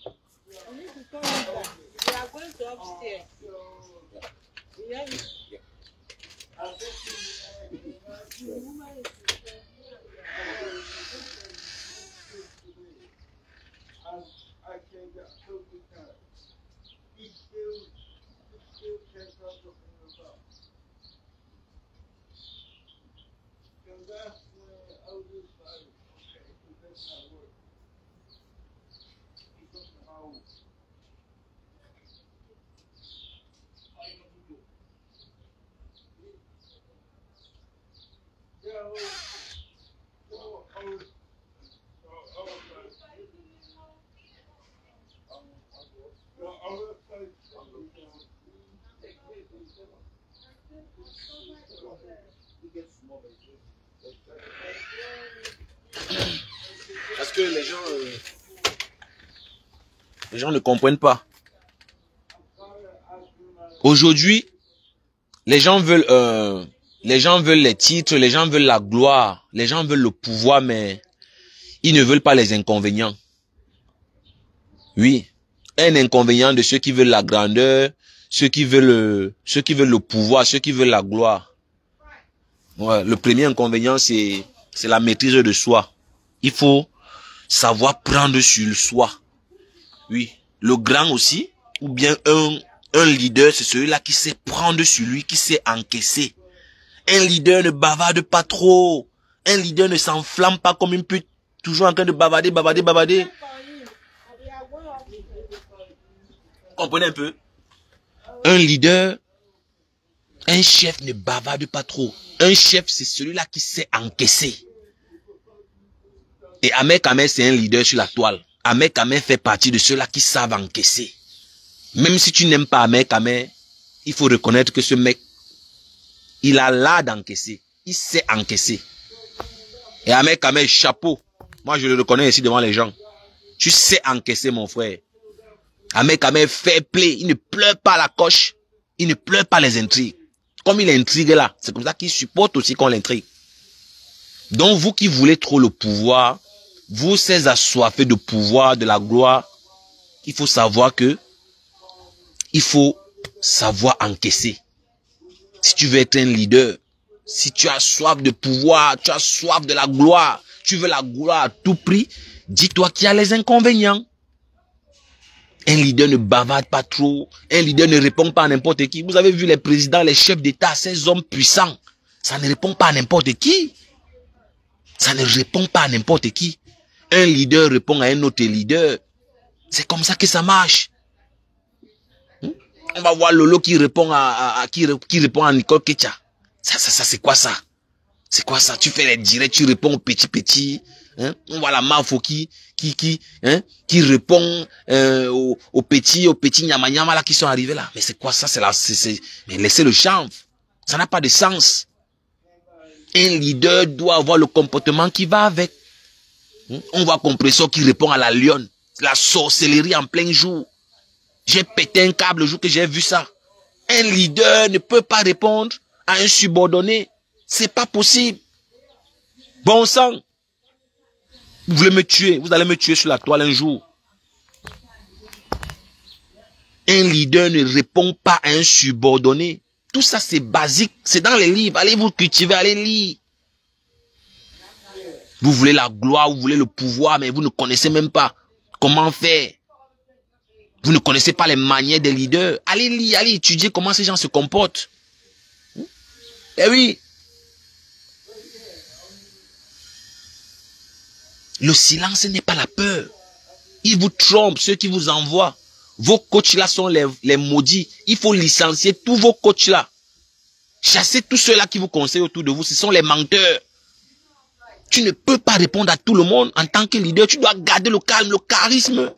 Parce que les gens ne comprennent pas. Aujourd'hui, les gens veulent les titres, les gens veulent la gloire, les gens veulent le pouvoir, mais ils ne veulent pas les inconvénients. Oui, un inconvénient de ceux qui veulent la grandeur, ceux qui veulent le pouvoir, ceux qui veulent la gloire. Ouais, le premier inconvénient, c'est la maîtrise de soi. Il faut savoir prendre sur soi. Oui, le grand aussi, ou bien un leader, c'est celui-là qui sait prendre sur lui, qui sait encaisser. Un leader ne bavarde pas trop. Un leader ne s'enflamme pas comme une pute, toujours en train de bavarder. Comprenez un peu? Un leader, un chef ne bavarde pas trop. Un chef, c'est celui-là qui sait encaisser. Et Ahmed Kamel, c'est un leader sur la toile. Ahmed Kamel fait partie de ceux-là qui savent encaisser. Même si tu n'aimes pas Ahmed Kamel, il faut reconnaître que ce mec, il a l'art d'encaisser. Il sait encaisser. Et Ahmed Kamel, chapeau. Moi, je le reconnais ici devant les gens. Tu sais encaisser, mon frère. Ahmed Kamel fait play. Il ne pleure pas la coche. Il ne pleure pas les intrigues. Comme il intrigue là, c'est comme ça qu'il supporte aussi qu'on l'intrigue. Donc, vous qui voulez trop le pouvoir, vous ces assoiffés de pouvoir, de la gloire, il faut savoir que Il faut savoir encaisser. Si tu veux être un leader, si tu as soif de pouvoir, tu as soif de la gloire, tu veux la gloire à tout prix, dis-toi qu'il y a les inconvénients. Un leader ne bavarde pas trop. Un leader ne répond pas à n'importe qui. Vous avez vu les présidents, les chefs d'État, ces hommes puissants. Ça ne répond pas à n'importe qui. Ça ne répond pas à n'importe qui. Un leader répond à un autre leader. C'est comme ça que ça marche. On va voir Lolo qui répond qui répond à Nicole Ketcha. Ça c'est quoi ça? C'est quoi ça? Tu fais les directs, tu réponds au petit. Hein? On voit la Mafo qui répond au petit nyama là qui sont arrivés là. Mais c'est quoi ça? Mais laissez le chanvre. Ça n'a pas de sens. Un leader doit avoir le comportement qui va avec. On voit Compressor qui répond à la lionne. La sorcellerie en plein jour. J'ai pété un câble le jour que j'ai vu ça. Un leader ne peut pas répondre à un subordonné. C'est pas possible. Bon sang. Vous voulez me tuer. Vous allez me tuer sur la toile un jour. Un leader ne répond pas à un subordonné. Tout ça c'est basique. C'est dans les livres. Allez vous cultiver, allez lire. Vous voulez la gloire, vous voulez le pouvoir, mais vous ne connaissez même pas comment faire. Vous ne connaissez pas les manières des leaders. Allez lire, allez étudier comment ces gens se comportent. Eh oui. Le silence n'est pas la peur. Ils vous trompent, ceux qui vous envoient. Vos coachs là sont les maudits. Il faut licencier tous vos coachs là. Chassez tous ceux là qui vous conseillent autour de vous. Ce sont les menteurs. Tu ne peux pas répondre à tout le monde en tant que leader. Tu dois garder le calme, le charisme.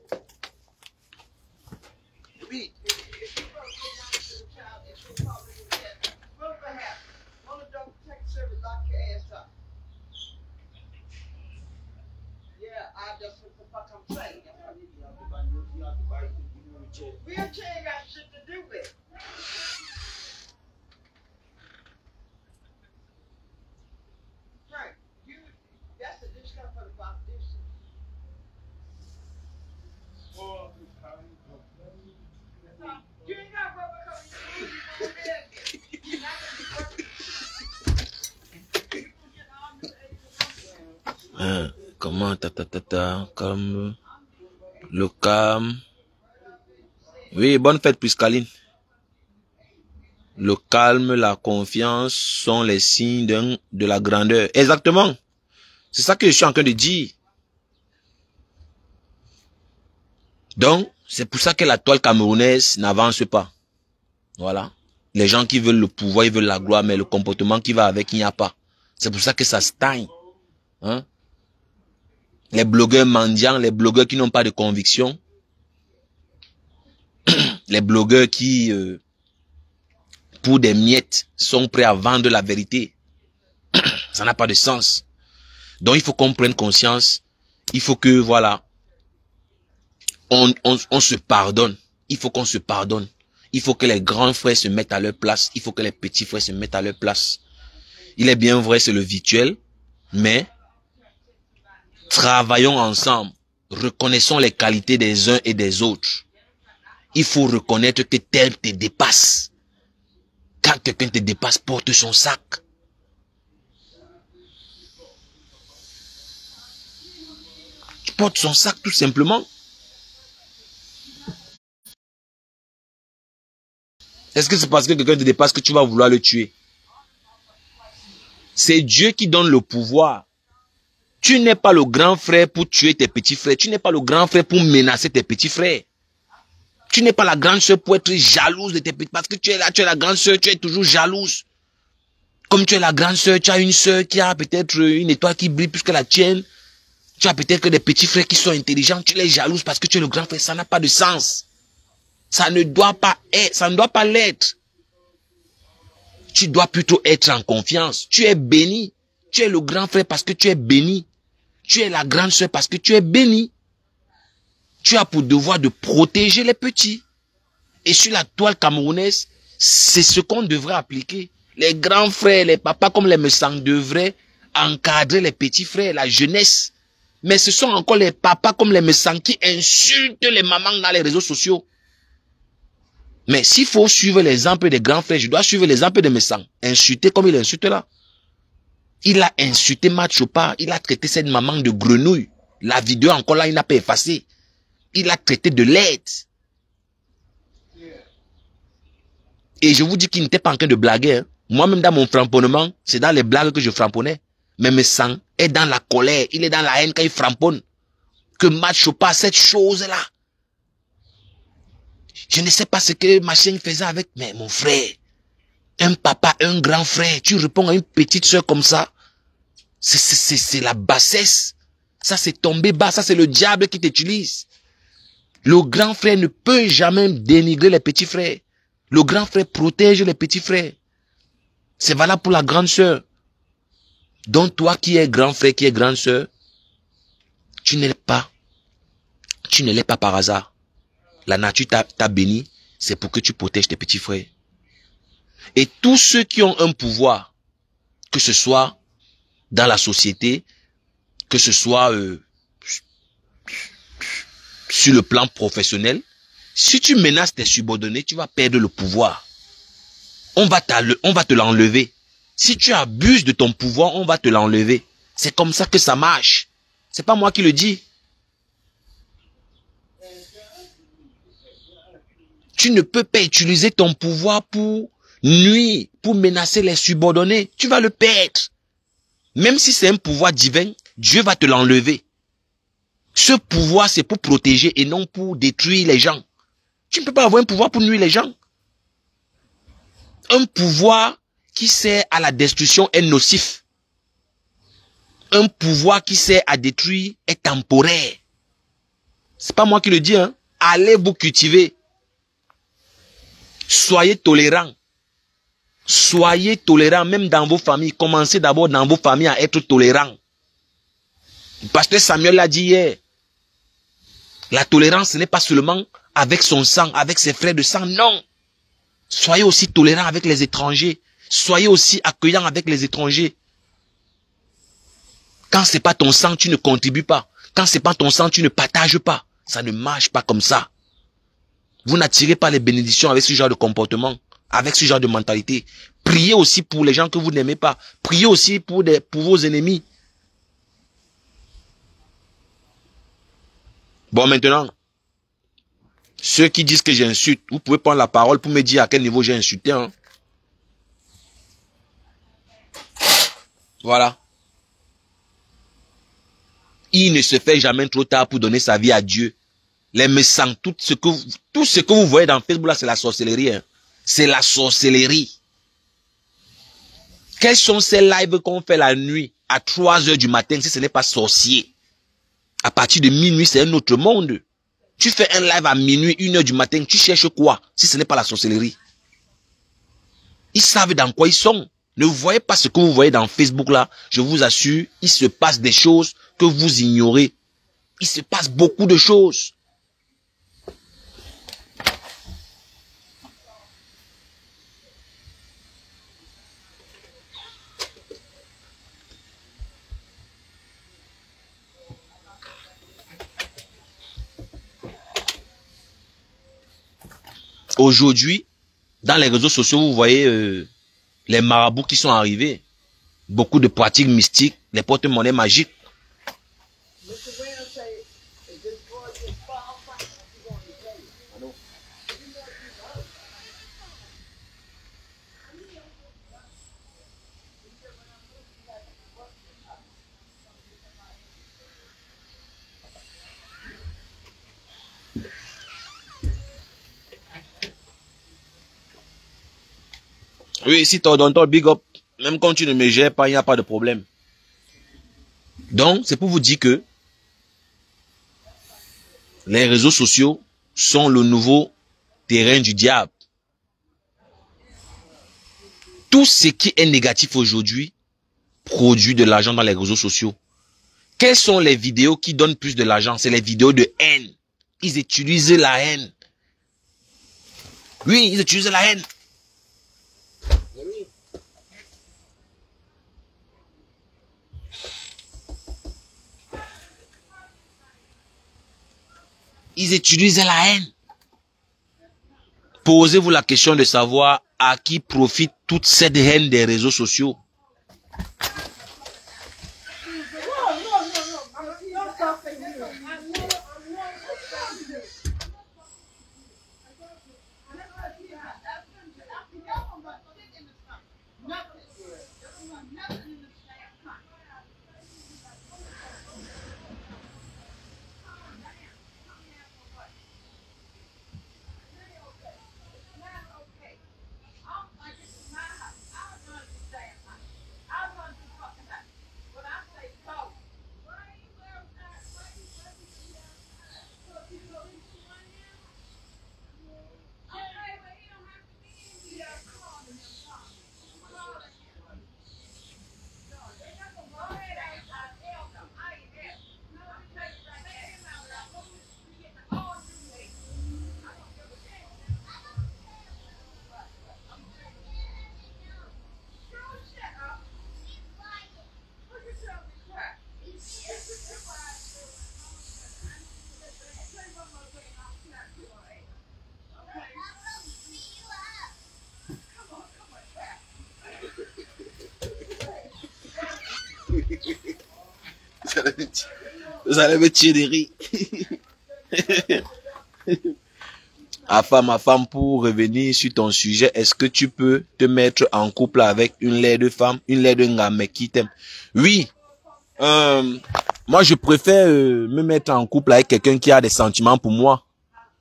Comment calme, le calme. Oui, bonne fête Priscaline. Le calme, la confiance sont les signes de la grandeur. Exactement. C'est ça que je suis en train de dire. Donc, c'est pour ça que la toile camerounaise n'avance pas. Voilà. Les gens qui veulent le pouvoir, ils veulent la gloire, mais le comportement qui va avec, il n'y a pas. C'est pour ça que ça stagne. Hein? Les blogueurs mendiants, les blogueurs qui n'ont pas de conviction, les blogueurs qui, pour des miettes, sont prêts à vendre la vérité. Ça n'a pas de sens. Donc il faut qu'on prenne conscience. Il faut que, voilà, on se pardonne. Il faut qu'on se pardonne. Il faut que les grands frères se mettent à leur place. Il faut que les petits frères se mettent à leur place. Il est bien vrai, c'est le virtuel, mais travaillons ensemble. Reconnaissons les qualités des uns et des autres. Il faut reconnaître que tel te dépasse. Quand quelqu'un te dépasse, porte son sac. Tu portes son sac tout simplement. Est-ce que c'est parce que quelqu'un te dépasse que tu vas vouloir le tuer? C'est Dieu qui donne le pouvoir. Tu n'es pas le grand frère pour tuer tes petits frères. Tu n'es pas le grand frère pour menacer tes petits frères. Tu n'es pas la grande sœur pour être jalouse de tes petits. Parce que tu es là, tu es la grande sœur, tu es toujours jalouse. Comme tu es la grande sœur, tu as une sœur qui a peut-être une étoile qui brille plus que la tienne. Tu as peut-être que des petits frères qui sont intelligents. Tu les jalouses parce que tu es le grand frère. Ça n'a pas de sens. Ça ne doit pas être, ça ne doit pas l'être. Tu dois plutôt être en confiance. Tu es béni. Tu es le grand frère parce que tu es béni. Tu es la grande sœur parce que tu es béni. Tu as pour devoir de protéger les petits. Et sur la toile camerounaise, c'est ce qu'on devrait appliquer. Les grands frères, les papas comme les messants devraient encadrer les petits frères, la jeunesse. Mais ce sont encore les papas comme les messants qui insultent les mamans dans les réseaux sociaux. Mais s'il faut suivre l'exemple des grands frères, je dois suivre l'exemple de mes sangs. Insulter comme il insulte là. Il a insulté Mat Chopard. Il a traité cette maman de grenouille. La vidéo encore là, il n'a pas effacé. Il a traité de laide. Et je vous dis qu'il n'était pas en train de blaguer. Hein. Moi-même dans mon framponnement, c'est dans les blagues que je framponnais. Mais mes sangs est dans la colère. Il est dans la haine quand il framponne. Que Mat Chopard, cette chose-là. Je ne sais pas ce que ma chaîne faisait avec, mais mon frère. Un papa, un grand frère, tu réponds à une petite soeur comme ça. C'est la bassesse. Ça, c'est tomber bas. Ça, c'est le diable qui t'utilise. Le grand frère ne peut jamais dénigrer les petits frères. Le grand frère protège les petits frères. C'est valable pour la grande sœur. Donc, toi qui es grand frère, qui es grande sœur, tu ne l'es pas. Tu ne l'es pas par hasard. La nature t'a béni. C'est pour que tu protèges tes petits frères. Et tous ceux qui ont un pouvoir, que ce soit dans la société, que ce soit sur le plan professionnel, si tu menaces tes subordonnés, tu vas perdre le pouvoir. On va te l'enlever. Si tu abuses de ton pouvoir, on va te l'enlever. C'est comme ça que ça marche. C'est pas moi qui le dis. Tu ne peux pas utiliser ton pouvoir pour nuire, pour menacer les subordonnés. Tu vas le perdre. Même si c'est un pouvoir divin, Dieu va te l'enlever. Ce pouvoir, c'est pour protéger et non pour détruire les gens. Tu ne peux pas avoir un pouvoir pour nuire les gens. Un pouvoir qui sert à la destruction est nocif. Un pouvoir qui sert à détruire est temporaire. C'est pas moi qui le dis, hein. Allez vous cultiver. Soyez tolérants. Soyez tolérants, même dans vos familles. Commencez d'abord dans vos familles à être tolérants. Le pasteur Samuel l'a dit hier. La tolérance, ce n'est pas seulement avec son sang, avec ses frères de sang, non. Soyez aussi tolérants avec les étrangers. Soyez aussi accueillants avec les étrangers. Quand c'est pas ton sang, tu ne contribues pas. Quand c'est pas ton sang, tu ne partages pas. Ça ne marche pas comme ça. Vous n'attirez pas les bénédictions avec ce genre de comportement, avec ce genre de mentalité. Priez aussi pour les gens que vous n'aimez pas. Priez aussi pour vos ennemis. Bon, maintenant, ceux qui disent que j'insulte, vous pouvez prendre la parole pour me dire à quel niveau j'ai insulté. Hein. Voilà. Il ne se fait jamais trop tard pour donner sa vie à Dieu. Les méchants, tout ce que vous voyez dans Facebook là, c'est la sorcellerie. Hein. C'est la sorcellerie. Quels sont ces lives qu'on fait la nuit à 3 h du matin si ce n'est pas sorcier? À partir de minuit, c'est un autre monde. Tu fais un live à minuit, 1 h du matin, tu cherches quoi si ce n'est pas la sorcellerie? Ils savent dans quoi ils sont. Ne voyez pas ce que vous voyez dans Facebook là. Je vous assure, il se passe des choses que vous ignorez. Il se passe beaucoup de choses. Aujourd'hui, dans les réseaux sociaux, vous voyez les marabouts qui sont arrivés. Beaucoup de pratiques mystiques, les porte-monnaies magiques. Oui, si ton big up, même quand tu ne me gères pas, il n'y a pas de problème. Donc, c'est pour vous dire que les réseaux sociaux sont le nouveau terrain du diable. Tout ce qui est négatif aujourd'hui produit de l'argent dans les réseaux sociaux. Quelles sont les vidéos qui donnent plus de l'argent? C'est les vidéos de haine. Ils utilisent la haine. Oui, ils utilisent la haine. Ils utilisent la haine Posez-vous la question de savoir à qui profite toute cette haine des réseaux sociaux. Vous allez me tirer des rires. Ma femme, pour revenir sur ton sujet, est-ce que tu peux te mettre en couple avec une laide femme, une laide ngame qui t'aime? Oui. Moi, je préfère me mettre en couple avec quelqu'un qui a des sentiments pour moi.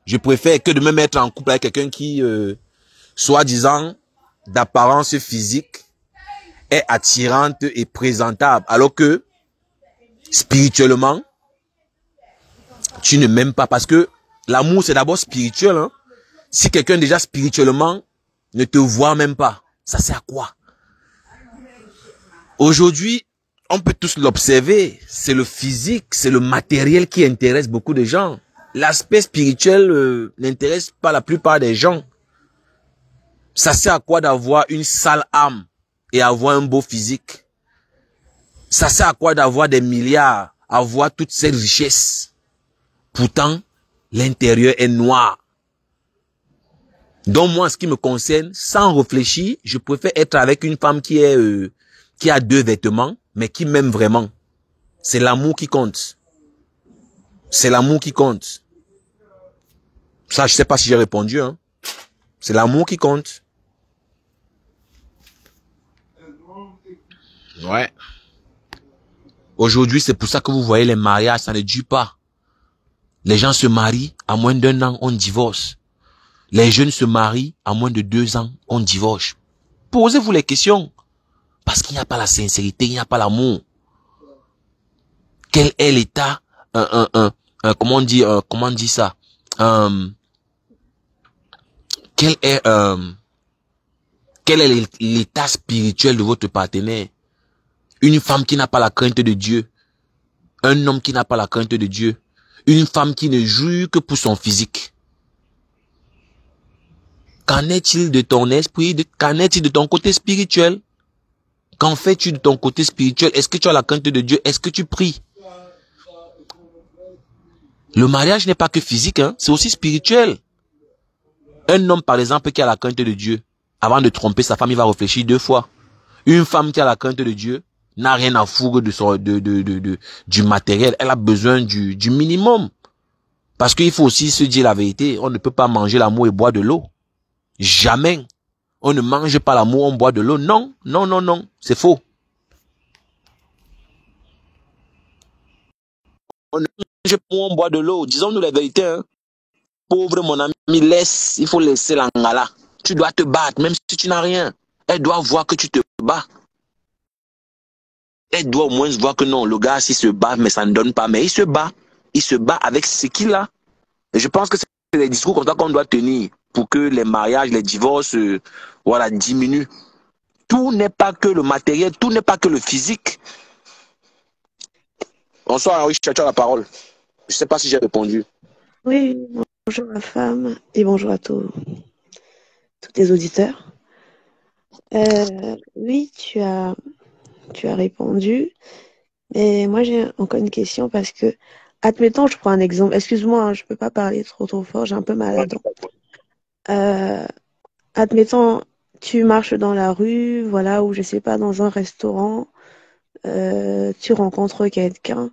Je préfère que de me mettre en couple avec quelqu'un qui, soi-disant, d'apparence physique, est attirante et présentable, alors que spirituellement, tu ne m'aimes pas, parce que l'amour c'est d'abord spirituel. Hein. Si quelqu'un déjà spirituellement ne te voit même pas, ça sert à quoi? Aujourd'hui, on peut tous l'observer, c'est le physique, c'est le matériel qui intéresse beaucoup de gens. L'aspect spirituel n'intéresse pas la plupart des gens. Ça sert à quoi d'avoir une sale âme et avoir un beau physique? Ça sert à quoi d'avoir des milliards, avoir toute cette richesse? Pourtant, l'intérieur est noir. Donc moi, en ce qui me concerne, sans réfléchir, je préfère être avec une femme qui a 2 vêtements, mais qui m'aime vraiment. C'est l'amour qui compte. C'est l'amour qui compte. Ça, je sais pas si j'ai répondu. Hein. C'est l'amour qui compte. Ouais. Aujourd'hui, c'est pour ça que vous voyez les mariages, ça ne dure pas. Les gens se marient, à moins d'1 an, on divorce. Les jeunes se marient, à moins de 2 ans, on divorce. Posez-vous les questions. Parce qu'il n'y a pas la sincérité, il n'y a pas l'amour. Quel est l'état, comment on dit ça? Quel est l'état spirituel de votre partenaire? Une femme qui n'a pas la crainte de Dieu. Un homme qui n'a pas la crainte de Dieu. Une femme qui ne joue que pour son physique. Qu'en est-il de ton esprit? Qu'en est-il de ton côté spirituel? Qu'en fais-tu de ton côté spirituel? Est-ce que tu as la crainte de Dieu? Est-ce que tu pries? Le mariage n'est pas que physique, hein? C'est aussi spirituel. Un homme, par exemple, qui a la crainte de Dieu, avant de tromper sa femme, il va réfléchir 2 fois. Une femme qui a la crainte de Dieu n'a rien à foutre du matériel. Elle a besoin du minimum. Parce qu'il faut aussi se dire la vérité. On ne peut pas manger l'amour et boire de l'eau. Jamais. On ne mange pas l'amour, on boit de l'eau. Non, non, non, non. C'est faux. On ne mange pas l'amour, on boit de l'eau. Disons-nous la vérité. Hein. Pauvre mon ami, il faut laisser l'angala. Tu dois te battre, même si tu n'as rien. Elle doit voir que tu te bats. Elle doit au moins voir que non, le gars, s'il se bat, mais ça ne donne pas. Mais il se bat. Il se bat avec ce qu'il a. Et je pense que c'est des discours comme ça qu'on doit tenir pour que les mariages, les divorces, voilà, diminuent. Tout n'est pas que le matériel, tout n'est pas que le physique. Bonsoir, Henri, tu as la parole. Je ne sais pas si j'ai répondu. Oui, bonjour ma femme et bonjour à tous les auditeurs. Oui, tu as répondu. Mais moi, j'ai encore une question parce que, admettons, je prends un exemple. Excuse-moi, hein, je peux pas parler trop fort, j'ai un peu mal à la dent. euh, admettons, tu marches dans la rue, voilà, ou je sais pas, dans un restaurant, tu rencontres quelqu'un,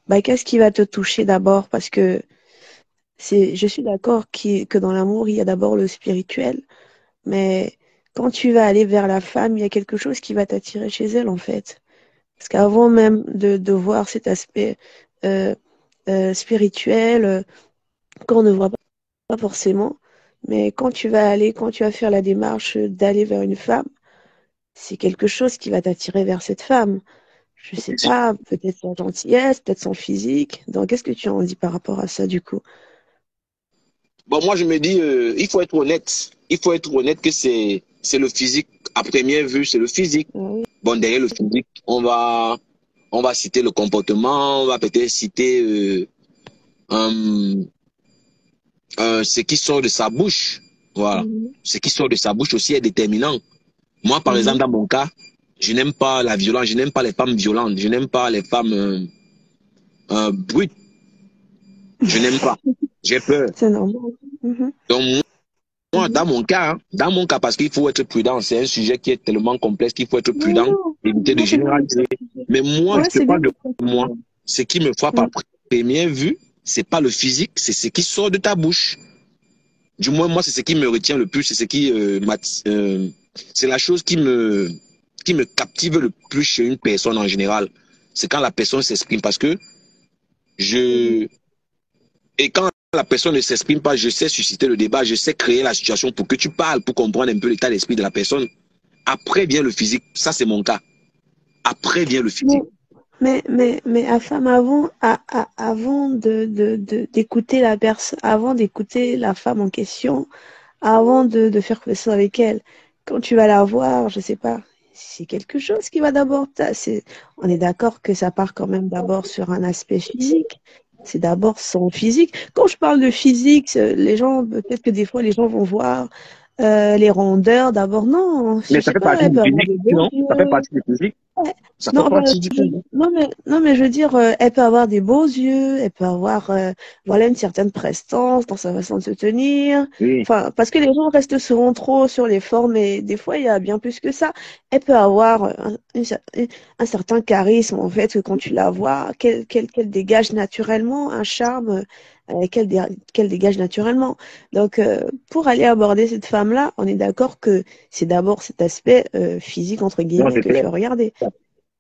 bah, qu'est-ce qui va te toucher d'abord? Parce que je suis d'accord que dans l'amour, il y a d'abord le spirituel, mais quand tu vas aller vers la femme, il y a quelque chose qui va t'attirer chez elle, en fait. Parce qu'avant même de voir cet aspect euh, spirituel, qu'on ne voit pas forcément, mais quand tu vas faire la démarche d'aller vers une femme, c'est quelque chose qui va t'attirer vers cette femme. Je sais pas, peut-être sa gentillesse, peut-être son physique. Donc, qu'est-ce que tu en dis par rapport à ça, du coup? Bon, moi, je me dis, il faut être honnête. Il faut être honnête que c'est le physique. À première vue, c'est le physique. Oui, Bon, derrière le physique, on va citer le comportement, on va peut-être citer euh, ce qui sort de sa bouche. Voilà. mhm, Ce qui sort de sa bouche aussi est déterminant. Moi, par exemple, mhm. dans mon cas, je n'aime pas la violence, je n'aime pas les femmes violentes, je n'aime pas les femmes brutes, je n'aime pas. J'ai peur. C'est normal. Mhm, Donc, moi, mhm. dans mon cas, parce qu'il faut être prudent, c'est un sujet qui est tellement complexe qu'il faut être Non, prudent, non, éviter de non, c'est bien. généraliser. Mais moi, Ouais, je te c'est bien parle de de moi. préciser. Ce qui me frappe à Mhm. première vue, c'est pas le physique, c'est ce qui sort de ta bouche. Du moins, moi, c'est ce qui me retient le plus, c'est ce qui c'est la chose qui me captive le plus chez une personne en général. C'est quand la personne s'exprime parce que Mhm. je et quand la personne ne s'exprime pas, je sais susciter le débat, je sais créer la situation pour que tu parles, pour comprendre un peu l'état d'esprit de la personne. Après vient le physique. Ça, c'est mon cas. Après vient le Mais, physique. mais à femme, avant d'écouter la personne, avant d'écouter la femme en question, avant de faire connaissance avec elle, quand tu vas la voir, je sais pas, c'est quelque chose qui va d'abord, on est d'accord que ça part quand même d'abord sur un aspect physique. C'est d'abord son physique. Quand je parle de physique, les gens, peut-être que des fois, les gens vont voir les rondeurs. D'abord, non, je Mais ça sais fait pas, partie elle du peut avoir physique, des beaux non? Ça fait yeux. partie du physique. Ouais. Ça fait Non, partie du physique. non, mais je veux dire, elle peut avoir des beaux yeux, elle peut avoir voilà, une certaine prestance dans sa façon de se tenir. Oui. Enfin, parce que les gens restent souvent trop sur les formes, et des fois, il y a bien plus que ça. Elle peut avoir un certain charisme, en fait, que quand tu la vois, qu'elle dégage naturellement, un charme qu'elle dégage naturellement. Donc, pour aller aborder cette femme-là, on est d'accord que c'est d'abord cet aspect physique, entre Non, guillemets, c'est que tu clair. vas regarder C'est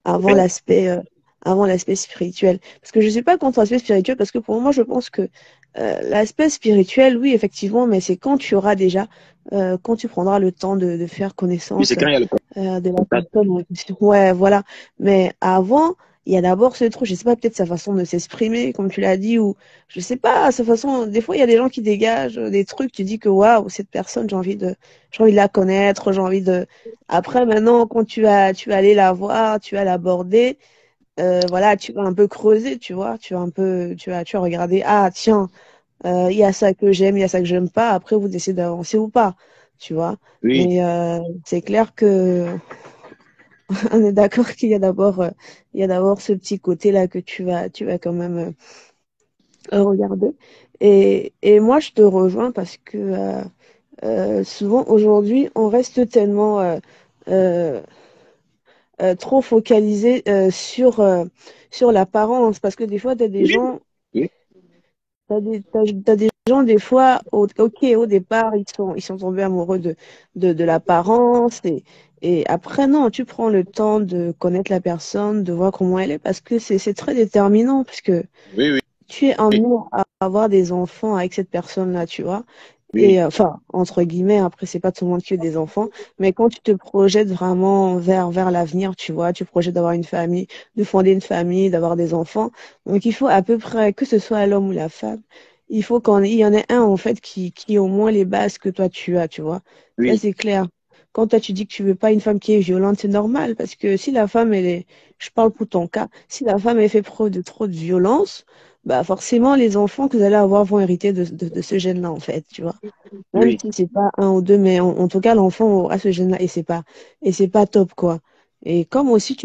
avant clair. l'aspect spirituel. Parce que je sais pas contre l'aspect spirituel, parce que pour moi, je pense que l'aspect spirituel, oui, effectivement, mais c'est quand tu auras déjà, quand tu prendras le temps de faire Oui, c'est connaissance quand il y a le de la contact. personne en question. Ouais, voilà. Mais avant, il y a d'abord ce truc, je sais pas, peut-être sa façon de s'exprimer, comme tu l'as dit, ou je sais pas, sa façon. Des fois, il y a des gens qui dégagent des trucs, tu dis que waouh, cette personne, j'ai envie de la connaître, j'ai envie de. Après, maintenant, quand tu vas aller la voir, tu vas l'aborder, voilà, tu vas un peu creuser, tu vois, tu vas regarder, ah, tiens, il y a ça que j'aime, il y a ça que j'aime pas. Après, vous décidez d'avancer ou pas, tu vois. Oui. Mais c'est clair que on est d'accord qu'il y a il y a d'abord ce petit côté-là que tu vas quand même regarder. Et moi, je te rejoins parce que souvent aujourd'hui, on reste tellement euh, trop focalisé sur l'apparence. Parce que des fois, tu as des Oui. gens, Oui. t'as des gens, des fois, ok, au départ, ils sont tombés amoureux de l'apparence. Et après, non, tu prends le temps de connaître la personne, de voir comment elle est, parce que c'est très déterminant, puisque Oui. Oui. tu es amené à avoir des enfants avec cette personne-là, tu vois. Oui. Et enfin, entre guillemets, après, c'est pas tout le monde qui a des enfants, mais quand tu te projettes vraiment vers l'avenir, tu vois, tu projettes d'avoir une famille, de fonder une famille, d'avoir des enfants. Donc, il faut à peu près, que ce soit l'homme ou la femme, il faut il y en ait un, en fait, qui ait au moins les bases que toi tu as, tu vois. Ça, Oui. c'est clair. Quand toi, tu dis que tu veux pas une femme qui est violente, c'est normal, parce que si la femme, je parle pour ton cas, si la femme, elle fait preuve de trop de violence, bah forcément, les enfants que vous allez avoir vont hériter de ce gène-là, en fait, tu vois. Même Oui. si c'est pas un ou deux, mais en tout cas, l'enfant a ce gène-là et c'est pas top, quoi. Et comme aussi,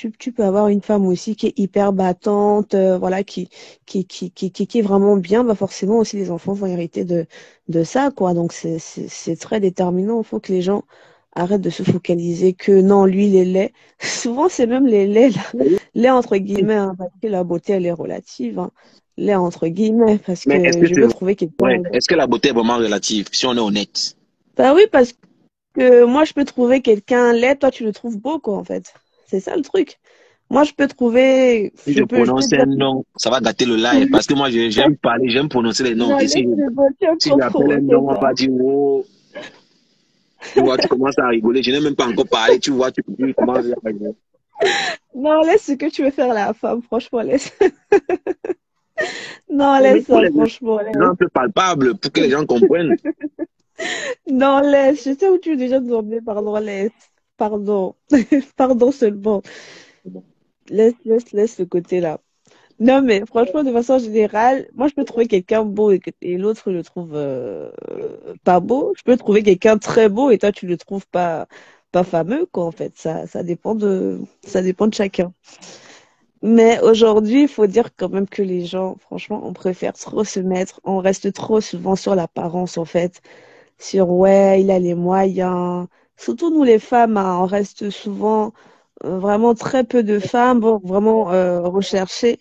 tu peux avoir une femme aussi qui est hyper battante, voilà, qui est vraiment bien, bah forcément aussi les enfants vont hériter de ça, quoi. Donc c'est très déterminant. Il faut que les gens arrêtent de se focaliser que non, lui, il est laid. Souvent, c'est même les laits, là. Laid entre guillemets, hein, parce que la beauté, elle est relative, hein. Laid entre guillemets, parce Mais est-ce que que je c'est peux trouver quelqu'un. ouais, est-ce que la beauté est vraiment relative, si on est honnête? Bah oui, parce que moi, je peux trouver quelqu'un laid, toi, tu le trouves beau, quoi, en fait. C'est ça le truc. Moi, je peux trouver, Si je je peux prononce un dire. nom, ça va gâter le live. Parce que moi, j'aime parler, j'aime prononcer les noms. Non, Et laisse le beauté si pour j'appelle un provoquer nom, on ça. va dire, oh, tu vois, tu commences à rigoler. Je n'ai même pas encore parlé, tu vois, tu commences à rigoler. Non, laisse ce que tu veux faire la femme, franchement, laisse. Non, Mais laisse pour ça, les franchement, laisse. exemples palpables, pour que les gens comprennent. Non, laisse. Je sais où tu veux déjà nous emmener, pardon, laisse. Pardon. Pardon seulement. Laisse ce côté-là. Non, mais franchement, de façon générale, moi, je peux trouver quelqu'un beau et l'autre le trouve pas beau. Je peux trouver quelqu'un très beau et toi, tu le trouves pas fameux, quoi, en fait. Ça dépend de chacun. Mais aujourd'hui, il faut dire quand même que les gens, franchement, on préfère trop se mettre, on reste trop souvent sur l'apparence, en fait. Sur, ouais, il a les moyens. Surtout nous, les femmes, hein, on reste souvent, vraiment très peu de femmes vont vraiment rechercher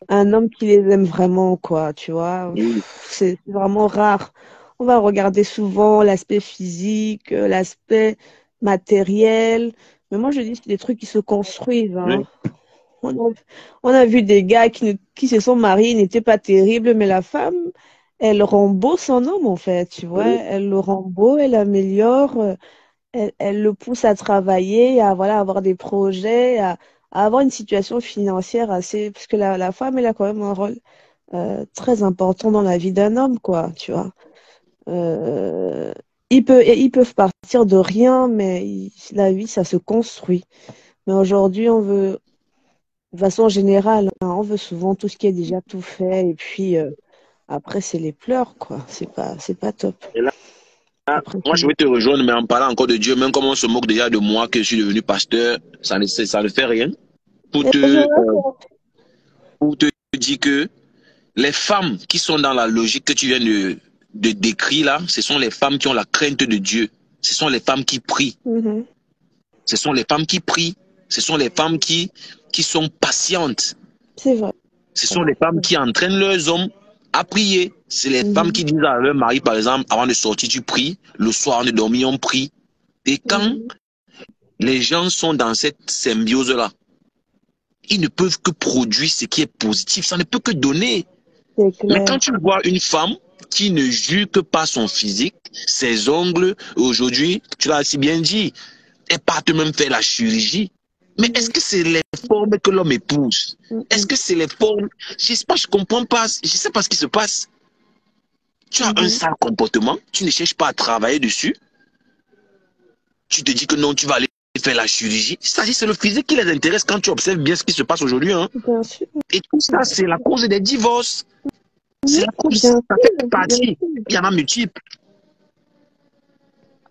un homme qui les aime vraiment, quoi, tu vois. Oui. C'est vraiment rare. On va regarder souvent l'aspect physique, l'aspect matériel. Mais moi, je dis, c'est des trucs qui se construisent, hein. Oui. On a, on a vu des gars qui se sont mariés, ils n'étaient pas terribles, mais la femme, elle rend beau son homme, en fait, tu vois. Oui. Elle le rend beau, elle améliore, elle le pousse à travailler, à voilà, avoir des projets, à avoir une situation financière assez. Parce que la femme, elle a quand même un rôle très important dans la vie d'un homme, quoi, tu vois. Euh, ils peuvent partir de rien, mais la vie, ça se construit. Mais aujourd'hui, on veut, de façon générale, hein, on veut souvent tout ce qui est déjà tout fait, et puis après, c'est les pleurs, quoi. C'est pas top. Et là, Après, moi, je vais te rejoindre, mais en parlant encore de Dieu, même comme on se moque déjà de moi, que je suis devenu pasteur, ça ne fait rien. Pour et je te, vois pour te dire que les femmes qui sont dans la logique que tu viens de décrire là, ce sont les femmes qui ont la crainte de Dieu. Ce sont les femmes qui prient. Mhm. Ce sont les femmes qui prient. Ce sont les femmes qui sont patientes. C'est vrai. Ce sont les femmes qui entraînent leurs hommes à prier. C'est les femmes Mhm. qui disent à leur mari, par exemple, avant de sortir, tu pries. Le soir, on est dormi, on prie. Et quand Mhm. les gens sont dans cette symbiose-là, ils ne peuvent que produire ce qui est positif. Ça ne peut que donner. C'est Mais quand clair. tu vois une femme qui ne juge que par son physique, ses ongles, aujourd'hui, tu l'as si bien dit, elle part même faire la chirurgie. Mais est-ce Mhm. que c'est les formes que l'homme épouse? Est-ce Mhm. que c'est les formes? Je sais pas, je comprends pas. Je sais pas ce qui se passe. Tu as un Mhm. sale comportement, tu ne cherches pas à travailler dessus. Tu te dis que non, tu vas aller faire la chirurgie. C'est-à-dire, c'est le physique qui les intéresse quand tu observes bien ce qui se passe aujourd'hui, hein. Bien sûr. Et tout ça, c'est la cause des divorces. Mhm. C'est la cause, Bien ça fait sûr. Bien partie. sûr. Il y en a multiples.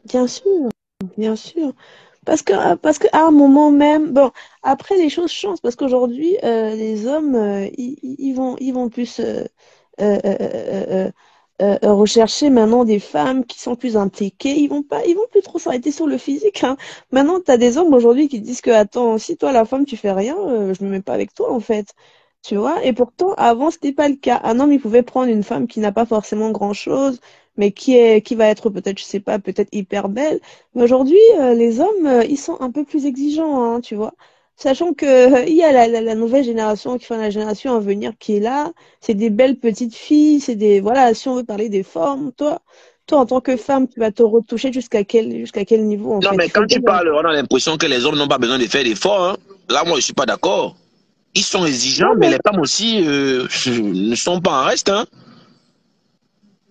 Bien sûr. Bien sûr. Parce que à un moment même, bon, après les choses changent parce qu'aujourd'hui, les hommes, ils vont plus euh, euh, euh, rechercher maintenant des femmes qui sont plus impliquées. Ils vont plus trop s'arrêter sur le physique, hein. Maintenant, tu as des hommes aujourd'hui qui disent que, attends, si toi, la femme, tu fais rien, je me mets pas avec toi, en fait. Tu vois? Et pourtant, avant, c'était pas le cas. Un homme, il pouvait prendre une femme qui n'a pas forcément grand-chose, mais qui va être peut-être, je sais pas, peut-être hyper belle. Mais aujourd'hui, les hommes, ils sont un peu plus exigeants, hein, tu vois. Sachant que il y a la nouvelle génération, qui fait la génération à venir qui est là. C'est des belles petites filles, c'est des, voilà, si on veut parler des formes, toi, en tant que femme, tu vas te retoucher jusqu'à quel niveau, en Non, fait. mais Il faut quand bien. tu parles, on a l'impression que les hommes n'ont pas besoin de faire d'efforts, hein. Là, moi, je suis pas d'accord. Ils sont Non, exigeants, mais mais, les femmes aussi ne sont pas en reste, hein.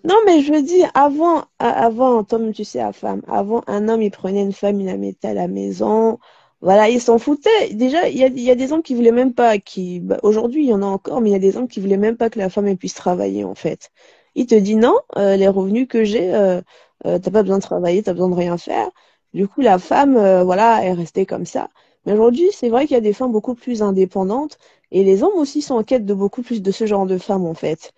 non, mais je veux dire, avant, Tom, tu sais, la femme, avant, un homme, il prenait une femme, il la mettait à la maison. Voilà, il s'en foutait. Déjà, il y a des hommes qui voulaient même pas, bah, aujourd'hui, il y en a encore, mais il y a des hommes qui voulaient même pas que la femme elle puisse travailler, en fait. Il te dit non, les revenus que j'ai, t'as pas besoin de travailler, t'as besoin de rien faire. Du coup, la femme, voilà, elle restait comme ça. Mais aujourd'hui, c'est vrai qu'il y a des femmes beaucoup plus indépendantes et les hommes aussi sont en quête de beaucoup plus de ce genre de femmes, en fait.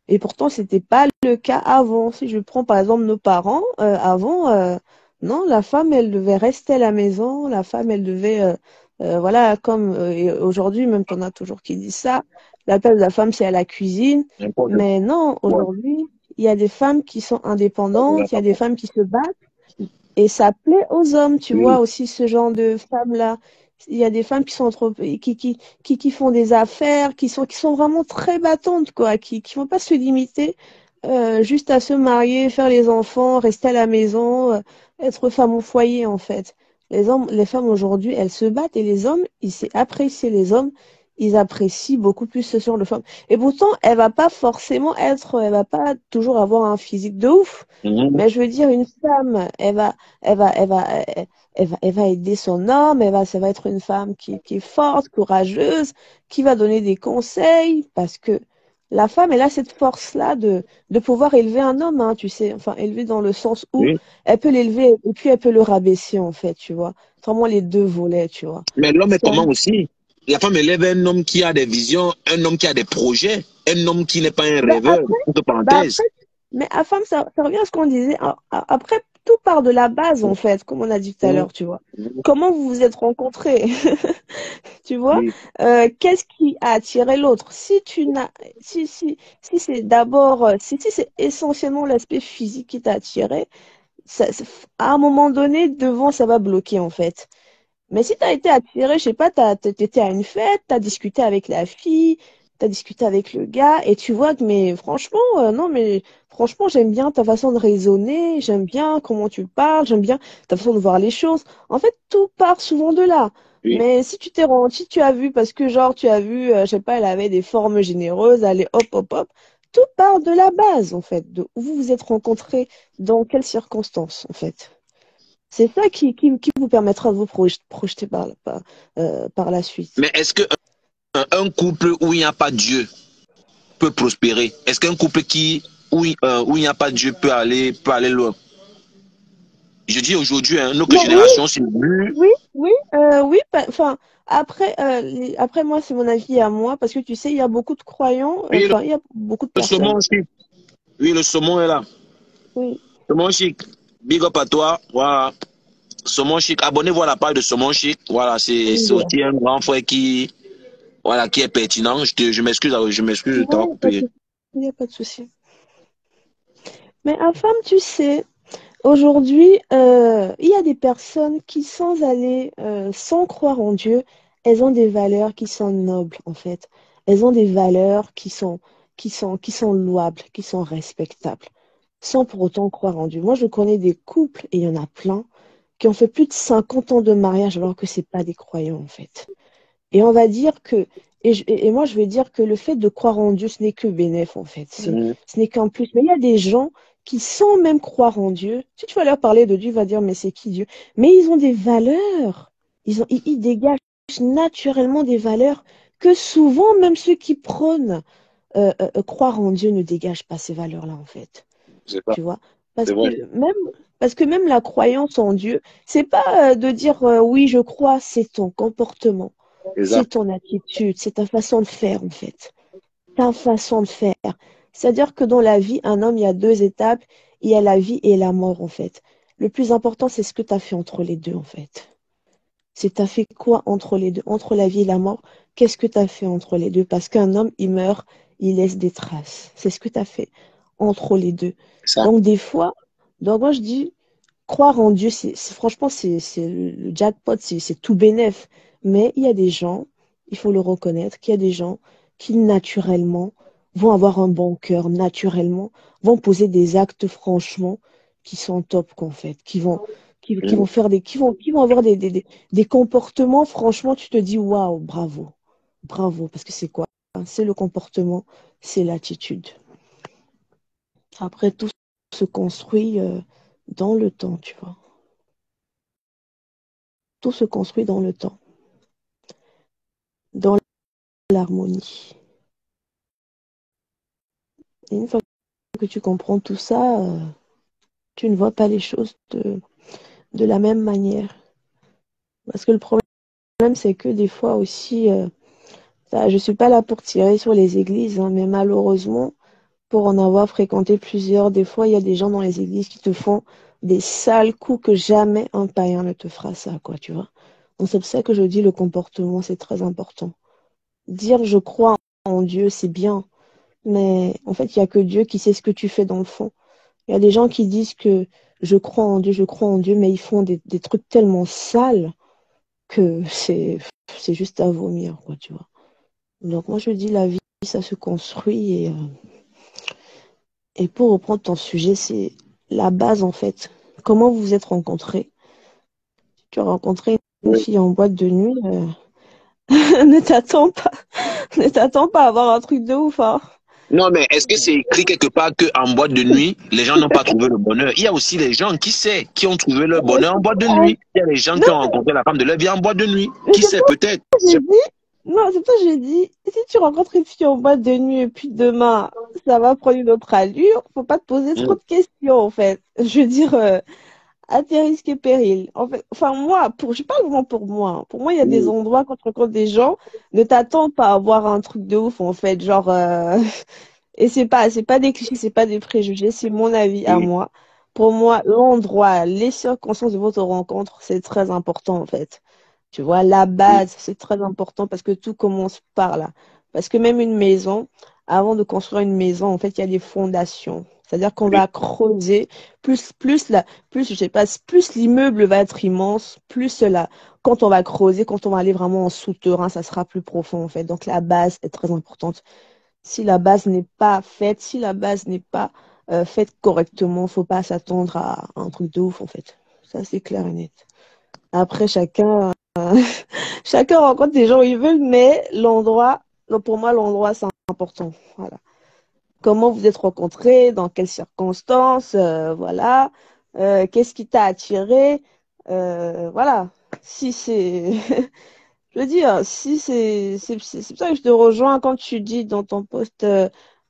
Et pourtant, c'était pas le cas avant. Si je prends par exemple nos parents, avant, non, la femme, elle devait rester à la maison. La femme, elle devait, voilà, comme et aujourd'hui, même t'en as toujours qui disent ça. La place de la femme, c'est à la cuisine. N'importe Mais non, quoi. aujourd'hui, il y a des femmes qui sont indépendantes, il y a des Oui. femmes qui se battent. Et ça plaît aux hommes, tu vois aussi ce genre de femmes-là. Il y a des femmes qui sont trop, qui font des affaires, qui sont vraiment très battantes, quoi, qui vont pas se limiter juste à se marier, faire les enfants, rester à la maison, être femme au foyer, en fait. Les hommes, les femmes aujourd'hui, elles se battent et les hommes, ils apprécient les hommes, ils apprécient beaucoup plus ce genre de femmes. Et pourtant, elle va pas toujours avoir un physique de ouf. Mhm. Mais je veux dire, une femme, elle va aider son homme, ça va être une femme qui est forte, courageuse, qui va donner des conseils, parce que la femme, elle a cette force-là de pouvoir élever un homme, hein, tu sais, enfin, élever dans le sens où Oui. elle peut l'élever et puis elle peut le rabaisser, en fait, tu vois. C'est vraiment les deux volets, tu vois. Mais l'homme est C'est un- comment aussi? La femme élève un homme qui a des visions, un homme qui a des projets, un homme qui n'est pas un Ben, rêveur, entre Bah parenthèses. après, mais à femme, ça revient à ce qu'on disait. Après, tout part de la base, en fait, comme on a dit tout à Mhm. l'heure, tu vois. Mhm. Comment vous vous êtes rencontrés, tu vois? Oui. Qu'est-ce qui a attiré l'autre? Si tu n'as, si c'est d'abord, si c'est essentiellement l'aspect physique qui t'a attiré, à un moment donné, devant, ça va bloquer, en fait. Mais si tu as été attiré, je sais pas, t'étais à une fête, tu as discuté avec la fille, tu as discuté avec le gars, et tu vois que, mais franchement, non, mais franchement, j'aime bien ta façon de raisonner, j'aime bien comment tu parles, j'aime bien ta façon de voir les choses. En fait, tout part souvent de là. Oui. Mais si tu t'es rendu, si tu as vu, parce que genre, tu as vu, je sais pas, elle avait des formes généreuses, allez, hop, hop, hop, tout part de la base, en fait, de où vous vous êtes rencontrés, dans quelles circonstances, en fait. C'est ça qui vous permettra de vous projeter par la suite. Mais est-ce que un couple où il n'y a pas Dieu peut prospérer? Est-ce qu'un couple où il n'y a pas Dieu peut aller loin? Je dis aujourd'hui, hein, notre Non, oui, génération, c'est plus. oui. Enfin, après, après moi, c'est mon avis à moi, parce que tu sais, il y a beaucoup de croyants, Oui, enfin, il y a beaucoup de le personnes. saumon chic. Oui, le saumon est là. Oui, Saumon chic. Big up à toi. Voilà. Saumon chic. Abonnez-vous à la page de Saumon chic. Voilà, c'est oui, aussi un grand frère voilà, qui est pertinent. Je m'excuse de non, t'avoir coupé. il y a pas de souci. Mais à femme, tu sais, aujourd'hui, il y a des personnes qui, sans aller, sans croire en Dieu, elles ont des valeurs qui sont nobles, en fait. Elles ont des valeurs qui sont louables, qui sont respectables, sans pour autant croire en Dieu. Moi, je connais des couples, et il y en a plein, qui ont fait plus de 50 ans de mariage alors que c'est pas des croyants, en fait. Et on va dire que, et moi je vais dire que le fait de croire en Dieu, ce n'est que bénéf en fait. Mhm. Ce n'est qu'un plus. Mais il y a des gens qui, sans même croire en Dieu, si tu vas leur parler de Dieu, ils vont dire, mais c'est qui Dieu? Mais ils ont des valeurs. Ils dégagent naturellement des valeurs que souvent, même ceux qui prônent croire en Dieu ne dégagent pas ces valeurs-là en fait. C'est ça, Tu vois? Parce c'est vrai. que même, parce que même la croyance en Dieu, c'est pas de dire oui, je crois, c'est ton comportement. C'est Exact. ton attitude, c'est ta façon de faire en fait. Ta façon de faire. C'est-à-dire que dans la vie, un homme, il y a deux étapes. Il y a la vie et la mort en fait. Le plus important, c'est ce que tu as fait entre les deux en fait. C'est tu as fait quoi entre les deux, entre la vie et la mort. Qu'est-ce que tu as fait entre les deux? Parce qu'un homme, il meurt, il laisse des traces. C'est ce que tu as fait entre les deux. Ça. Donc des fois, donc moi je dis, croire en Dieu, franchement, c'est le jackpot, c'est tout bénef. Mais il y a des gens, il faut le reconnaître, qu'il y a des gens qui naturellement vont avoir un bon cœur, naturellement, vont poser des actes franchement qui sont top qu'en fait, qui vont Mhm. faire qui vont avoir des comportements, franchement, tu te dis waouh, bravo, bravo, parce que c'est quoi? C'est le comportement, c'est l'attitude. Après, tout se construit dans le temps, tu vois. Tout se construit dans le temps, dans l'harmonie. Et une fois que tu comprends tout ça, tu ne vois pas les choses de la même manière. Parce que le problème, problème, c'est que des fois aussi, je suis pas là pour tirer sur les églises, hein, mais malheureusement, pour en avoir fréquenté plusieurs, des fois, il y a des gens dans les églises qui te font des sales coups que jamais un païen ne te fera ça, quoi, tu vois. Donc c'est pour ça que je dis le comportement, c'est très important. Dire je crois en Dieu, c'est bien, mais en fait, il n'y a que Dieu qui sait ce que tu fais dans le fond. Il y a des gens qui disent que je crois en Dieu, mais ils font des trucs tellement sales que c'est juste à vomir, quoi, tu vois. Donc moi, je dis la vie, ça se construit et pour reprendre ton sujet, c'est la base, en fait. Comment vous vous êtes rencontrés? Tu as rencontré une Oui. fille en boîte de nuit, ne t'attends pas, ne t'attends pas à avoir un truc de ouf, hein. Non, mais est-ce que c'est écrit quelque part qu'en boîte de nuit, les gens n'ont pas trouvé le bonheur? Il y a aussi les gens, qui sait, qui ont trouvé leur bonheur en boîte de nuit. Il y a les gens qui Non, ont rencontré la femme de leur vie en boîte de nuit. mais Qui c'est sait, pas peut-être. ça que j'ai dit. Non, c'est pas ça que j'ai dit. Si tu rencontres une fille en boîte de nuit et puis demain, ça va prendre une autre allure, faut pas te poser trop Mm. de questions, en fait. Je veux dire, à tes risques et périls. En fait, enfin, moi, je parle vraiment pour moi, hein. Pour moi, il y a des Mm. endroits quand tu rencontres des gens, ne t'attends pas à avoir un truc de ouf, en fait. Genre, et c'est pas des clichés, c'est pas des préjugés, c'est mon avis à Mm. moi. Pour moi, l'endroit, les circonstances de votre rencontre, c'est très important, en fait. Tu vois, la Mm. base, c'est très important parce que tout commence par là. Parce que même une maison, avant de construire une maison, en fait, il y a des fondations. C'est-à-dire qu'on Oui. va creuser, je sais pas, plus l'immeuble va être immense, plus là, quand on va creuser, quand on va aller vraiment en souterrain, ça sera plus profond, en fait. Donc, la base est très importante. Si la base n'est pas faite, si la base n'est pas faite correctement, faut pas s'attendre à un truc de ouf, en fait. Ça, c'est clair et net. Après, chacun rencontre des gens où ils veulent, mais l'endroit, non, pour moi, l'endroit, c'est important. Voilà. Comment vous êtes rencontrés, dans quelles circonstances, voilà. Qu'est-ce qui t'a attiré, voilà. Si c'est, je veux dire, si c'est pour ça que je te rejoins quand tu dis dans ton poste,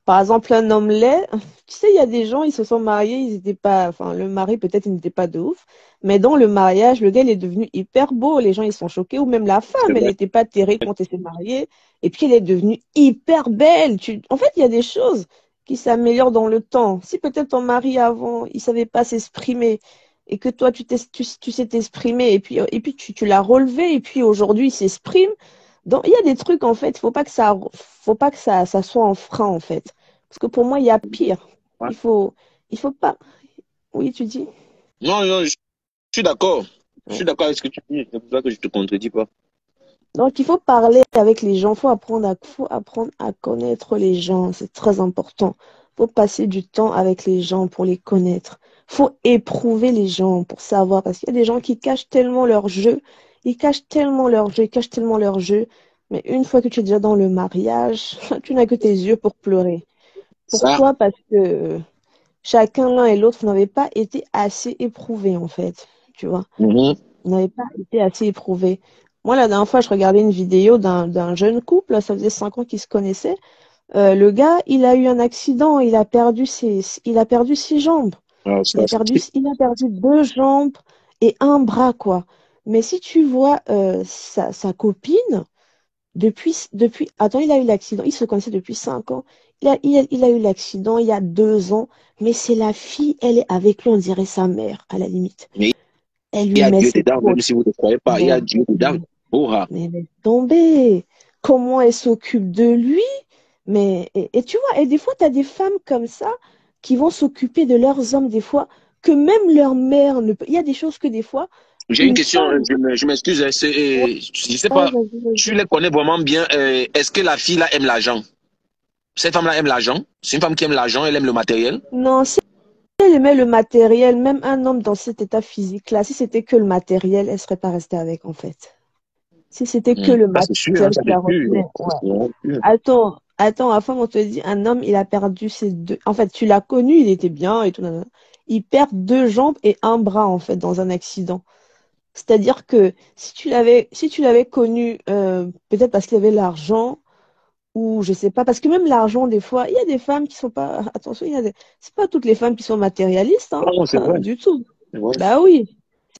par exemple, un homme laid. Tu sais, il y a des gens, ils se sont mariés, ils étaient pas, enfin, le mari, peut-être, il n'était pas de ouf, mais dans le mariage, le gars, il est devenu hyper beau, les gens, ils sont choqués, ou même la C'est femme, elle vrai. n'était pas terrible quand elle s'est mariée, et puis elle est devenue hyper belle. En fait, il y a des choses qui s'améliorent dans le temps. Si peut-être ton mari avant, il savait pas s'exprimer, et que toi, tu sais t'exprimer, et puis tu l'as relevé, et puis aujourd'hui, il s'exprime. Donc, il y a des trucs, en fait, faut pas que ça soit un frein, en fait. Parce que pour moi, il y a pire. Ouais. Il faut pas. Oui, tu dis. Non, non, je suis d'accord. Je Ouais. suis d'accord avec ce que tu dis. C'est pour ça que je te contredis pas. Donc, il faut parler avec les gens, faut apprendre à connaître les gens. C'est très important. Faut passer du temps avec les gens pour les connaître. Faut éprouver les gens pour savoir. Parce qu'il y a des gens qui cachent tellement leur jeu. Ils cachent tellement leur jeu, ils cachent tellement leur jeu. Mais une fois que tu es déjà dans le mariage, tu n'as que tes yeux pour pleurer. Ça. Pourquoi? Parce que chacun, l'un et l'autre, n'avait pas été assez éprouvés, en fait. Tu vois, Mhm. on n'avait pas été assez éprouvés. Moi, la dernière fois, je regardais une vidéo d'un jeune couple, ça faisait 5 ans qu'ils se connaissaient. Le gars, il a eu un accident, il a perdu ses jambes. Ah, ça, c'est- Il a perdu 2 jambes et un bras, quoi. Mais si tu vois sa copine, attends, il a eu l'accident, il se connaissait depuis 5 ans. Il a eu l'accident il y a 2 ans, mais c'est la fille, elle est avec lui, on dirait sa mère, à la limite. Mais Elle il lui y a met Dieu ses dedans, même potes. si vous ne croyez pas. Il y a Mais, Dieu dedans. Oh, ah. mais laisse tomber. Comment elle s'occupe de lui? Et tu vois, et des fois, tu as des femmes comme ça qui vont s'occuper de leurs hommes, des fois, que même leur mère ne peut. Il y a des choses que des fois, J'ai une une question, femme. je m'excuse. Hein, Ouais, je sais pas, vas-y, tu vas-y. les connais vraiment bien. Est-ce que la fille là aime l'argent? Cette femme-là aime l'argent? C'est une femme qui aime l'argent, elle aime le matériel? Non, si elle aimait le matériel, même un homme dans cet état physique-là, si c'était que le matériel, elle serait pas restée avec, en fait. Si c'était que le Ça c'est sûr, hein, matériel ça qui c'est la sûr. retenait, Ça, ouais. c'est vraiment sûr. Attends, à on te dit, un homme, il a perdu ses deux. En fait, tu l'as connu, il était bien et tout. Nanana. Il perd 2 jambes et un bras, en fait, dans un accident. C'est-à-dire que si tu l'avais connu, peut-être parce qu'il avait l'argent, ou je sais pas, parce que même l'argent, des fois, il y a des femmes qui sont pas, attention, c'est pas toutes les femmes qui sont matérialistes, hein, Non, c'est vrai. du tout. C'est vrai. Bah oui,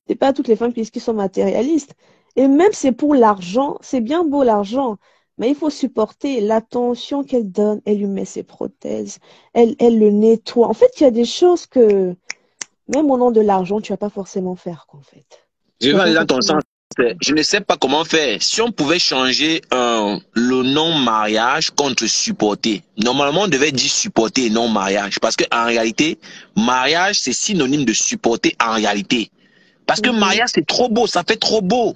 c'est pas toutes les femmes qui sont matérialistes. Et même c'est pour l'argent, c'est bien beau l'argent, mais il faut supporter l'attention qu'elle donne. Elle lui met ses prothèses, elle le nettoie. En fait, il y a des choses que, même au nom de l'argent, tu vas pas forcément faire, quoi, en fait. Je Tu vais vas pas aller dans ton forcément. sens. Je ne sais pas comment faire. Si on pouvait changer le nom mariage contre supporter. Normalement, on devait dire supporter et non mariage. Parce que en réalité, mariage, c'est synonyme de supporter en réalité. Parce que Mhm. mariage, c'est trop beau, ça fait trop beau.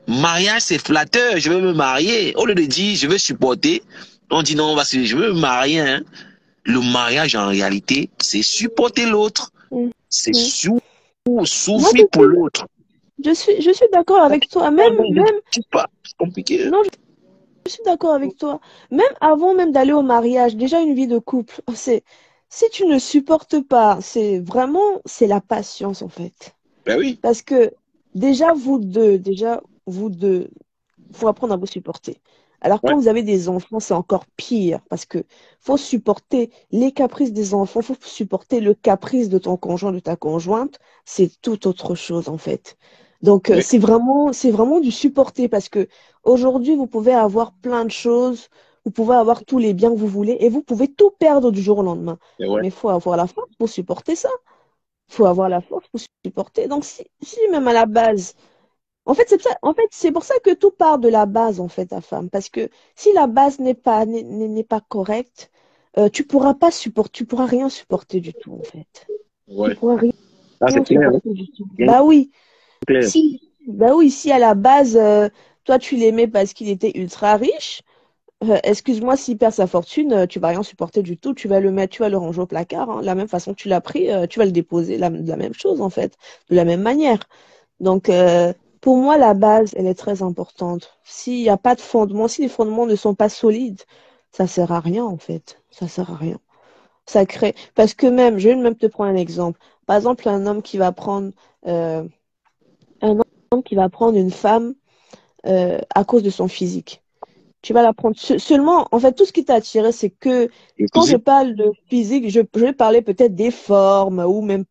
Mariage, c'est flatteur, je veux me marier. Au lieu de dire, je veux supporter, on dit non, je veux me marier. Hein. Le mariage, en réalité, c'est supporter l'autre. Mhm. C'est Mhm. Moi, souffrir pour l'autre. je suis d'accord avec toi. Non, non, je ne Même, dis pas, c'est compliqué. Hein. non, je suis d'accord avec toi. Même avant même d'aller au mariage, déjà une vie de couple, si tu ne supportes pas, c'est la patience, en fait. Ben oui, Parce que déjà, vous deux, faut apprendre à vous supporter. Alors, ouais, quand vous avez des enfants, c'est encore pire parce que faut supporter les caprices des enfants, faut supporter le caprice de ton conjoint, de ta conjointe. C'est tout autre chose, en fait. Donc, ouais, c'est vraiment du supporter parce que aujourd'hui, vous pouvez avoir plein de choses, vous pouvez avoir tous les biens que vous voulez et vous pouvez tout perdre du jour au lendemain. ben ouais. Mais il faut avoir la force pour supporter ça. Il faut avoir la force pour supporter. Donc, si même à la base, en fait, c'est pour ça que tout part de la base, en fait, ta femme. Parce que si la base n'est pas correcte, tu pourras rien supporter du tout, en fait. Tu Ouais. pourras Ah, c'est rien clair, hein. supporter du tout. Bien clair. Bah oui, si à la base, toi, tu l'aimais parce qu'il était ultra riche, excuse-moi, s'il perd sa fortune, tu vas rien supporter du tout. Tu vas le mettre, tu vas le ranger au placard, hein. La même façon que tu l'as pris, tu vas le déposer de la même chose, en fait, de la même manière. Donc, pour moi, la base, elle est très importante. S'il n'y a pas de fondement, si les fondements ne sont pas solides, ça sert à rien, en fait. Ça sert à rien. Ça crée. Parce que même, je vais même te prendre un exemple. Par exemple, euh, un homme qui va prendre une femme à cause de son physique. Tu vas la prendre seulement, en fait, tout ce qui t'a attiré, c'est que Le quand je physique, parle de physique, je vais parler peut-être des formes ou même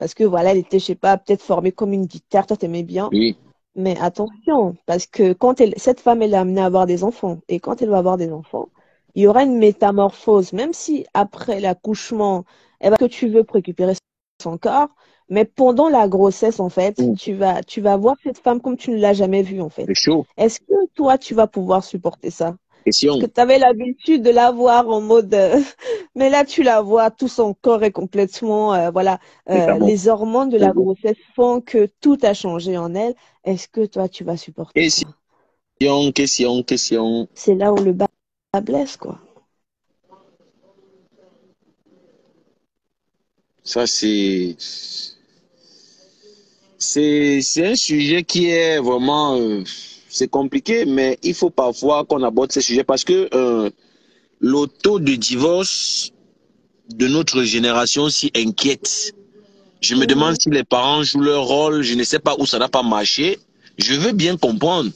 parce que voilà, elle était, je sais pas, peut-être formée comme une guitare, toi t'aimais bien. oui. Mais attention, parce que cette femme, elle est amenée à avoir des enfants. Et quand elle va avoir des enfants, il y aura une métamorphose, même si après l'accouchement, elle va que tu veux pour récupérer son corps. Mais pendant la grossesse, en fait, Mm. tu vas voir cette femme comme tu ne l'as jamais vue, en C'est fait. chaud. Est-ce que toi, tu vas pouvoir supporter ça? Parce que Question. tu avais l'habitude de la voir en mode, mais là, tu la vois, tout son corps est complètement, voilà, Métamorphose. les hormones de la grossesse font que tout a changé en elle. Est-ce que toi, tu vas supporter ça? Question. C'est là où le bas blesse, quoi. Ça, c'est un sujet qui est vraiment, c'est compliqué, mais il faut parfois qu'on aborde ces sujets parce que le taux de divorce de notre génération s'y inquiète. Je me demande Mhm. si les parents jouent leur rôle. Je ne sais pas où ça n'a pas marché. Je veux bien comprendre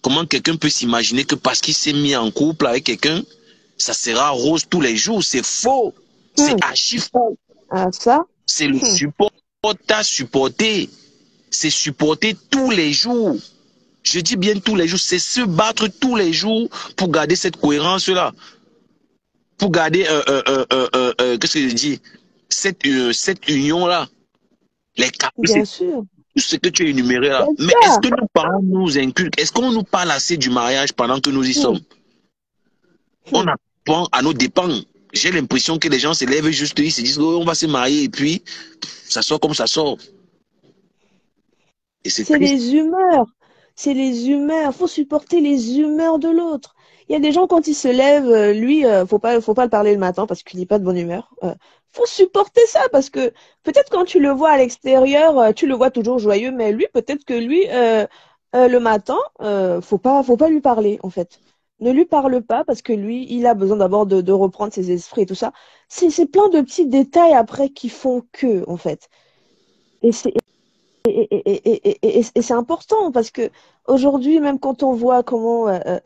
comment quelqu'un peut s'imaginer que parce qu'il s'est mis en couple avec quelqu'un, ça sera rose tous les jours. C'est faux. C'est Hmm. archi faux. Ah, ça? C'est le Hmm. support à supporter. C'est supporter tous les jours. Je dis bien tous les jours. C'est se battre tous les jours pour garder cette cohérence-là. Pour garder, qu'est-ce que je dis? Cette union-là. Les caprices, Bien sûr. tout ce que tu as énuméré là. C'est Mais est-ce ça. que nos parents nous inculquent? Est-ce qu'on nous parle assez du mariage pendant que nous y Hmm. sommes? On Hmm. apprend à nos dépens. J'ai l'impression que les gens se lèvent juste, ils se disent, oh, on va se marier et puis ça sort comme ça sort. Et c'est C'est triste. les humeurs. C'est les humeurs. Faut supporter les humeurs de l'autre. Il y a des gens, quand ils se lèvent, lui, faut pas le parler le matin parce qu'il n'est pas de bonne humeur. Faut supporter ça parce que peut-être quand tu le vois à l'extérieur, tu le vois toujours joyeux, mais lui, peut-être que lui, le matin, faut pas lui parler, en fait. Ne lui parle pas parce que lui, il a besoin d'abord de reprendre ses esprits et tout ça. C'est plein de petits détails après qui font que, en fait. Et c'est et c'est important parce que aujourd'hui, même quand on voit comment euh,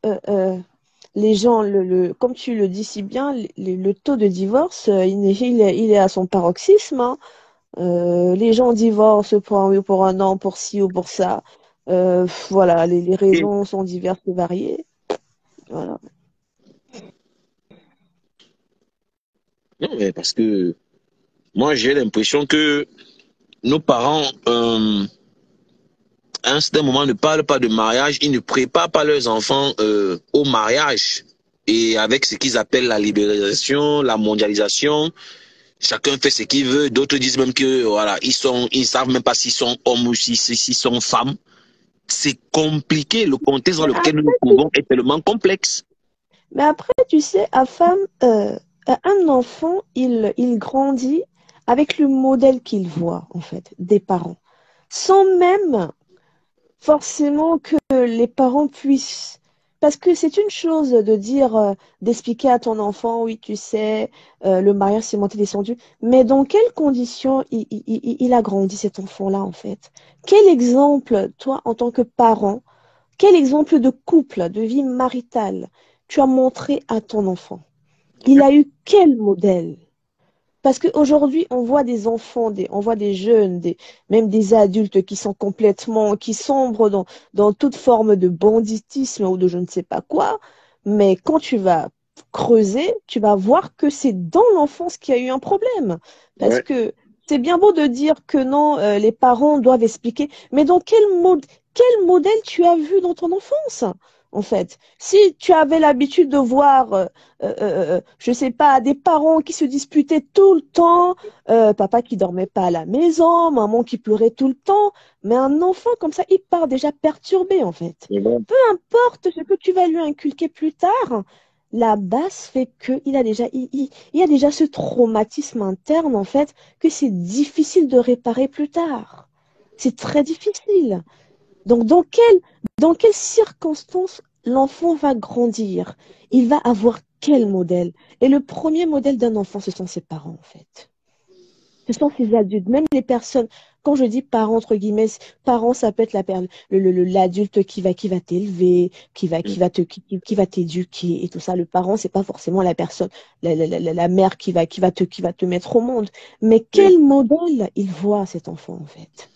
euh, les gens, comme tu le dis si bien, le taux de divorce, il est à son paroxysme, hein. Les gens divorcent pour un oui ou pour un non, pour ci ou pour ça. Voilà, les Et- raisons sont diverses et variées. Voilà. Non, mais parce que moi, j'ai l'impression que nos parents, à un certain moment, ne parlent pas de mariage, ils ne préparent pas leurs enfants au mariage. Et avec ce qu'ils appellent la libéralisation, la mondialisation, chacun fait ce qu'il veut. D'autres disent même que voilà, ils savent même pas s'ils sont hommes ou s'ils sont femmes. C'est compliqué. Le contexte dans Mais lequel nous nous trouvons est tellement complexe. Mais après, tu sais, un enfant, il grandit avec le modèle qu'il voit, en fait, des parents, sans même forcément que les parents puissent. Parce que c'est une chose de dire, d'expliquer à ton enfant, oui, tu sais, le mariage c'est monté descendu, mais dans quelles conditions il a grandi cet enfant-là, en fait? Quel exemple, toi, en tant que parent, quel exemple de couple, de vie maritale tu as montré à ton enfant? Il a eu quel modèle? Parce qu'aujourd'hui, on voit des enfants, on voit des jeunes, même des adultes qui sont qui sombrent dans toute forme de banditisme ou de je ne sais pas quoi. Mais quand tu vas creuser, tu vas voir que c'est dans l'enfance qu'il y a eu un problème. Parce Ouais. que c'est bien beau de dire que non, les parents doivent expliquer, mais dans quel modèle tu as vu dans ton enfance, en fait? Si tu avais l'habitude de voir je sais pas, des parents qui se disputaient tout le temps, papa qui dormait pas à la maison, maman qui pleurait tout le temps. Mais un enfant comme ça, il part déjà perturbé en fait. Peu importe ce que tu vas lui inculquer plus tard, la base fait qu'il a déjà, il a déjà ce traumatisme interne en fait que c'est difficile de réparer plus tard. C'est très difficile. Donc, dans quelles circonstances l'enfant va grandir? Il va avoir quel modèle? Et le premier modèle d'un enfant, ce sont ses parents, en fait. Ce sont ses adultes, même les personnes. Quand je dis parents, entre guillemets, parents, ça peut être l'adulte qui va t'élever, qui va t'éduquer et tout ça. Le parent, c'est pas forcément la personne, la mère qui va te mettre au monde. Mais quel modèle il voit cet enfant, en fait?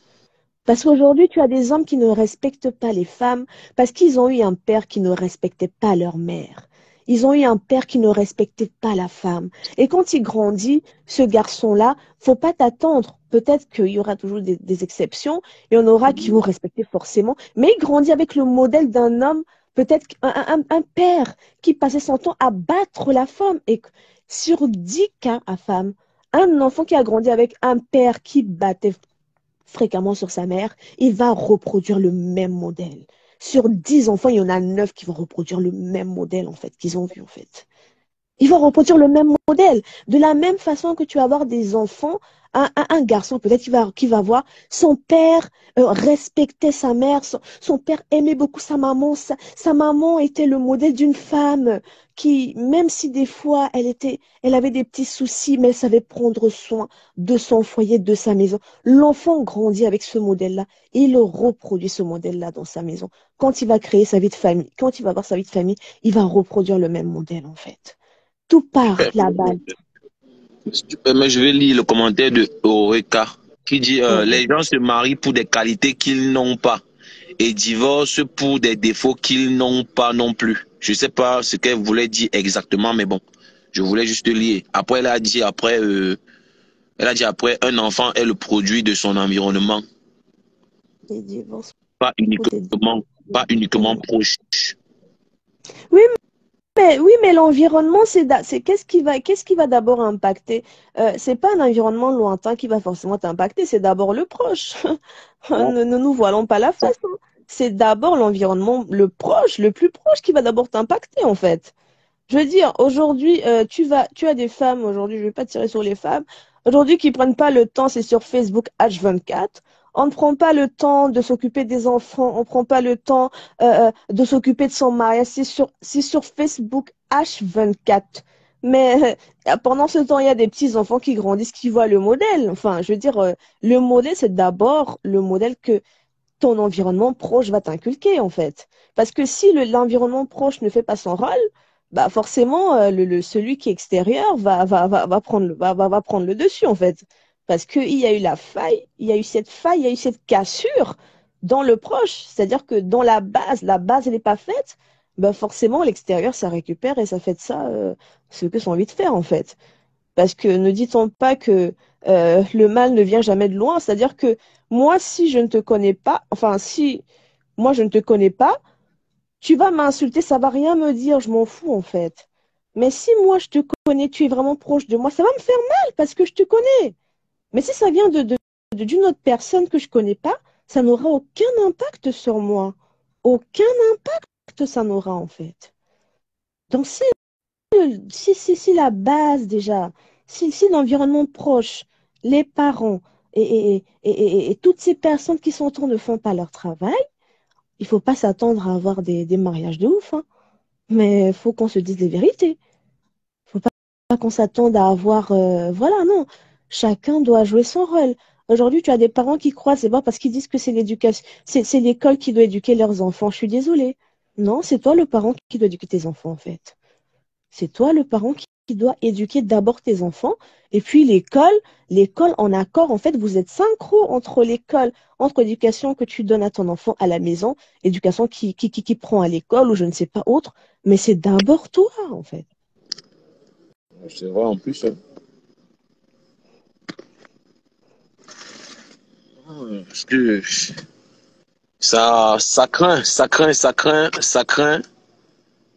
Parce qu'aujourd'hui, tu as des hommes qui ne respectent pas les femmes parce qu'ils ont eu un père qui ne respectait pas leur mère. Ils ont eu un père qui ne respectait pas la femme. Et quand il grandit, ce garçon-là, faut pas t'attendre. Peut-être qu'il y aura toujours des exceptions. Il y en aura qui vont respecter forcément. Mais il grandit avec le modèle d'un homme, peut-être un père qui passait son temps à battre la femme. Et sur 10 cas à femme, un enfant qui a grandi avec un père qui battait fréquemment sur sa mère, il va reproduire le même modèle. Sur 10 enfants, il y en a 9 qui vont reproduire le même modèle, en fait, qu'ils ont vu, en fait. Ils vont reproduire le même modèle. De la même façon que tu vas avoir des enfants, un garçon peut-être qui va voir son père respectait sa mère, son père aimait beaucoup sa maman. Sa maman était le modèle d'une femme qui, même si des fois elle avait des petits soucis, mais elle savait prendre soin de son foyer, de sa maison. L'enfant grandit avec ce modèle-là et il reproduit ce modèle-là dans sa maison. Quand il va créer sa vie de famille, quand il va avoir sa vie de famille, il va reproduire le même modèle en fait. Tout part là-bas. Si tu permets, je vais lire le commentaire de Oreka qui dit Ok. les gens se marient pour des qualités qu'ils n'ont pas et divorcent pour des défauts qu'ils n'ont pas non plus. Je sais pas ce qu'elle voulait dire exactement, mais bon, je voulais juste lire. Après, elle a dit après, un enfant est le produit de son environnement, Des divorces pas ou des uniquement, pas uniquement divorces. proche. Oui, oui, mais l'environnement, c'est qu'est-ce qui va d'abord impacter? C'est pas un environnement lointain qui va forcément t'impacter, c'est d'abord le proche. Ne nous voilons pas la face, hein. C'est d'abord l'environnement, le proche, le plus proche qui va d'abord t'impacter, en fait. Je veux dire, aujourd'hui, tu as des femmes, aujourd'hui, je vais pas tirer sur les femmes, aujourd'hui qui prennent pas le temps, c'est sur Facebook H24. On ne prend pas le temps de s'occuper des enfants, on ne prend pas le temps de s'occuper de son mariage, c'est sur Facebook H24. Mais pendant ce temps, il y a des petits-enfants qui grandissent, qui voient le modèle. Enfin, je veux dire, le modèle, c'est d'abord le modèle que ton environnement proche va t'inculquer, en fait. Parce que si l'environnement proche ne fait pas son rôle, bah forcément, celui qui est extérieur va prendre va prendre le dessus, en fait. Parce qu'il y a eu la faille, il y a eu cette faille, il y a eu cette cassure dans le proche. C'est-à-dire que dans la base, elle n'est pas faite, ben forcément, l'extérieur, ça récupère et ça fait de ça ce que ça a envie de faire, en fait. Parce que ne dit-on pas que le mal ne vient jamais de loin? C'est-à-dire que moi, si je ne te connais pas, enfin, si moi je ne te connais pas, tu vas m'insulter, ça va rien me dire, je m'en fous, en fait. Mais si moi je te connais, tu es vraiment proche de moi, ça va me faire mal parce que je te connais. Mais si ça vient d'une autre personne que je connais pas, ça n'aura aucun impact sur moi. Aucun impact ça n'aura, en fait. Donc si la base déjà, si l'environnement proche, les parents et toutes ces personnes qui sont autour ne font pas leur travail, il faut pas s'attendre à avoir des mariages de ouf, hein. Mais il faut qu'on se dise les vérités. Faut pas qu'on s'attende à avoir... voilà, non. Chacun doit jouer son rôle. Aujourd'hui, tu as des parents qui croient, c'est pas parce qu'ils disent que c'est l'éducation, c'est l'école qui doit éduquer leurs enfants. Je suis désolée. Non, c'est toi le parent qui doit éduquer tes enfants, en fait. C'est toi le parent qui doit éduquer d'abord tes enfants. Et puis l'école en accord, en fait, vous êtes synchro entre l'école, entre l'éducation que tu donnes à ton enfant à la maison, éducation qui prend à l'école ou je ne sais pas autre. Mais c'est d'abord toi, en fait. C'est vrai en plus. Hein. Parce que ça craint.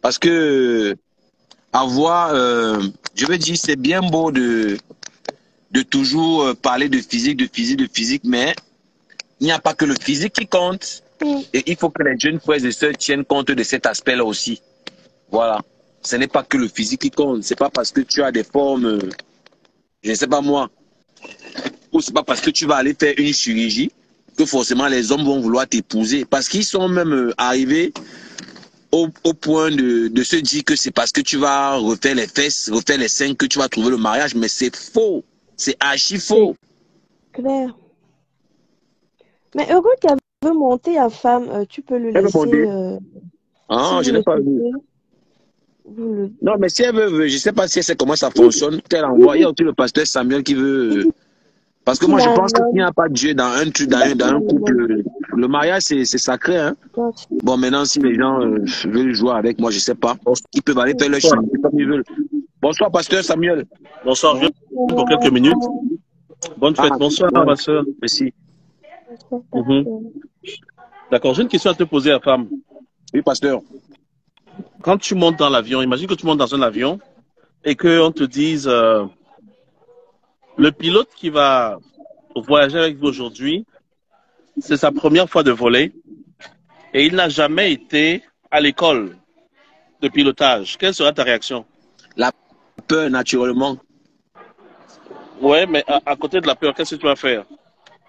Parce que avoir, je veux dire, c'est bien beau de toujours parler de physique, mais il n'y a pas que le physique qui compte. Et il faut que les jeunes frères et sœurs tiennent compte de cet aspect-là aussi. Voilà. Ce n'est pas que le physique qui compte. C'est pas parce que tu as des formes, je ne sais pas moi, ou c'est pas parce que tu vas aller faire une chirurgie que forcément les hommes vont vouloir t'épouser. Parce qu'ils sont même arrivés au point de se dire que c'est parce que tu vas refaire les fesses, refaire les seins que tu vas trouver le mariage. Mais c'est faux. C'est archi faux. Claire. Mais heureux qu'elle veut monter à femme, tu peux le Elle veut monter. laisser. Si Ah, vous je n'ai le pas vu. souhaitez, vous le... Non, mais si elle veut, je ne sais pas si elle sait comment ça fonctionne. Qu'elle envoie. Il y a aussi le pasteur Samuel qui veut. Parce que Qu'il moi, je a un pense qu'il n'y homme, a pas de Dieu dans un couple. Le mariage, c'est sacré. Hein? Bon, maintenant, si les gens veulent jouer avec moi, je ne sais pas. Ils peuvent aller faire leur Bonsoir. chimie comme ils veulent. Bonsoir, pasteur Samuel. Bonsoir, je viens pour quelques minutes. Bonne fête. Ah, Bonsoir, ouais, ma soeur. merci. D'accord, j'ai une question à te poser, à femme. Oui, pasteur. Quand tu montes dans l'avion, imagine que tu montes dans un avion et qu'on te dise le pilote qui va voyager avec vous aujourd'hui, c'est sa première fois de voler et il n'a jamais été à l'école de pilotage. Quelle sera ta réaction? La peur, naturellement. Ouais, mais à côté de la peur, qu'est-ce que tu vas faire?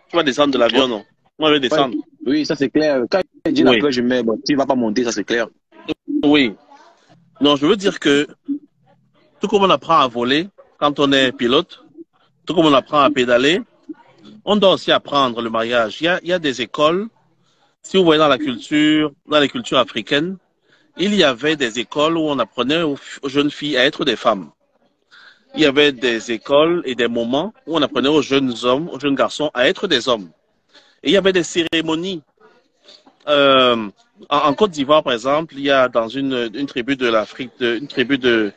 Tu vas descendre de l'avion, non? Moi, je vais descendre. Oui, ça c'est clair. Quand il dit la Oui, peur, je mets. Bon, tu ne vas pas monter, ça c'est clair. oui. Non, je veux dire que tout comme on apprend à voler quand on est pilote, tout comme on apprend à pédaler, on doit aussi apprendre le mariage. Il y a des écoles, si vous voyez dans les cultures africaines, il y avait des écoles où on apprenait aux jeunes filles à être des femmes. Il y avait des écoles et des moments où on apprenait aux jeunes hommes, aux jeunes garçons à être des hommes. Et il y avait des cérémonies. En Côte d'Ivoire, par exemple, il y a dans une tribu de l'Afrique, une tribu de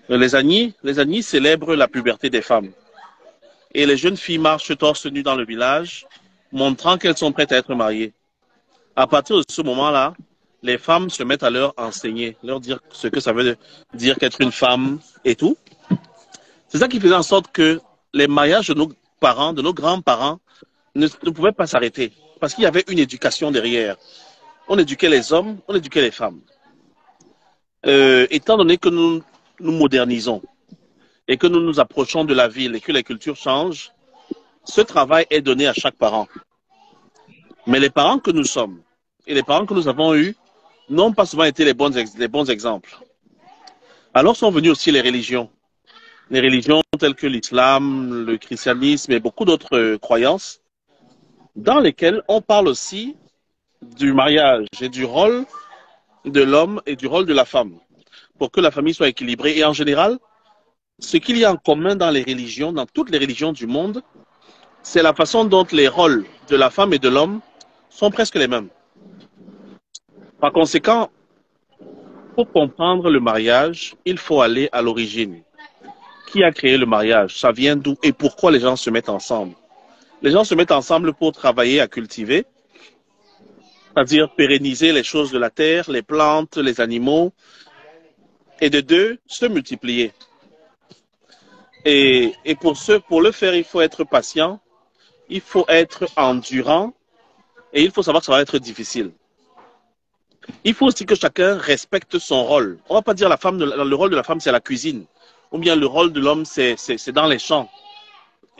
les Agnis célèbrent la puberté des femmes. Et les jeunes filles marchent torse nu dans le village, montrant qu'elles sont prêtes à être mariées. À partir de ce moment-là, les femmes se mettent à leur enseigner, leur dire ce que ça veut dire qu'être une femme et tout. C'est ça qui faisait en sorte que les mariages de nos parents, de nos grands-parents, ne pouvaient pas s'arrêter. Parce qu'il y avait une éducation derrière. On éduquait les hommes, on éduquait les femmes. Étant donné que nous nous modernisons et que nous nous approchons de la ville et que les cultures changent, ce travail est donné à chaque parent. Mais les parents que nous sommes et les parents que nous avons eus n'ont pas souvent été les bons exemples. Alors sont venues aussi les religions. Les religions telles que l'islam, le christianisme et beaucoup d'autres croyances, dans lesquelles on parle aussi du mariage et du rôle de l'homme et du rôle de la femme, pour que la famille soit équilibrée. Et en général, ce qu'il y a en commun dans les religions, dans toutes les religions du monde, c'est la façon dont les rôles de la femme et de l'homme sont presque les mêmes. Par conséquent, pour comprendre le mariage, il faut aller à l'origine. Qui a créé le mariage? Ça vient d'où et pourquoi les gens se mettent ensemble? Les gens se mettent ensemble pour travailler à cultiver, c'est-à-dire pérenniser les choses de la terre, les plantes, les animaux, et de deux, se multiplier. Et pour le faire, il faut être patient, il faut être endurant, et il faut savoir que ça va être difficile. Il faut aussi que chacun respecte son rôle. On ne va pas dire le rôle de la femme, c'est la cuisine, ou bien le rôle de l'homme, c'est dans les champs.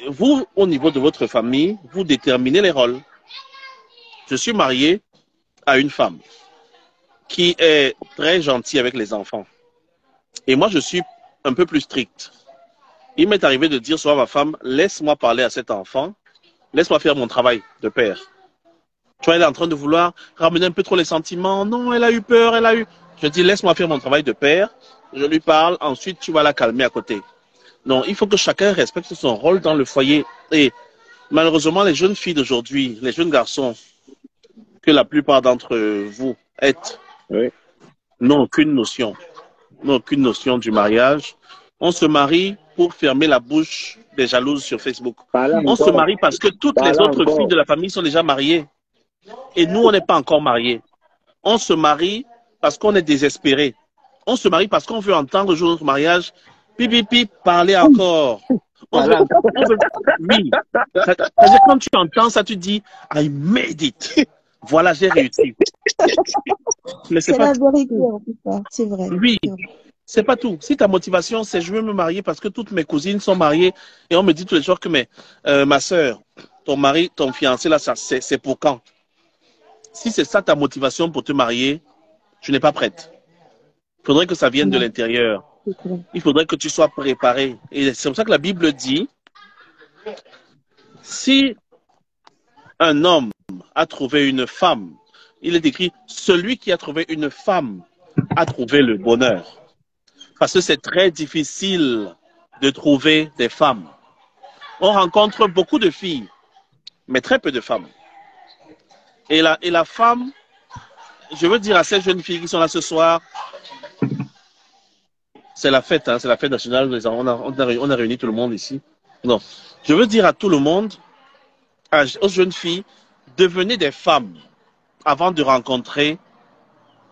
Vous, au niveau de votre famille, vous déterminez les rôles. Je suis marié à une femme qui est très gentille avec les enfants. Et moi, je suis un peu plus strict. Il m'est arrivé de dire souvent à ma femme, laisse-moi parler à cet enfant, laisse-moi faire mon travail de père. Tu vois, elle est en train de vouloir ramener un peu trop les sentiments. Non, elle a eu peur, elle a eu... Je dis, laisse-moi faire mon travail de père. Je lui parle, ensuite tu vas la calmer à côté. Non, il faut que chacun respecte son rôle dans le foyer. Et malheureusement, les jeunes filles d'aujourd'hui, les jeunes garçons, que la plupart d'entre vous êtes, Oui. n'ont aucune notion du mariage. On se marie pour fermer la bouche des jalouses sur Facebook. On se marie parce que toutes les autres filles de la famille sont déjà mariées. Et nous, on n'est pas encore mariés. On se marie parce qu'on est désespéré. On se marie parce qu'on veut entendre le jour de notre mariage, pip, pip, pip, parler encore. Oui. C'est-à-dire, quand tu entends ça, tu dis, I made it. Voilà, j'ai réussi. Mais C'est la vérité, en tout cas. C'est vrai. Oui. C'est pas tout. Si ta motivation, c'est je veux me marier parce que toutes mes cousines sont mariées et on me dit tous les jours que ma soeur, ton mari, ton fiancé, là, c'est pour quand? Si c'est ça ta motivation pour te marier, tu n'es pas prête. Il faudrait que ça vienne de l'intérieur. Il faudrait que tu sois préparé. Et c'est pour ça que la Bible dit, si un homme a trouvé une femme, il est écrit, celui qui a trouvé une femme a trouvé le bonheur. Parce que c'est très difficile de trouver des femmes. On rencontre beaucoup de filles, mais très peu de femmes. Et la femme, je veux dire à ces jeunes filles qui sont là ce soir, c'est la fête, hein, c'est la fête nationale. On a réuni tout le monde ici. Non, je veux dire à tout le monde, aux jeunes filles, devenez des femmes avant de rencontrer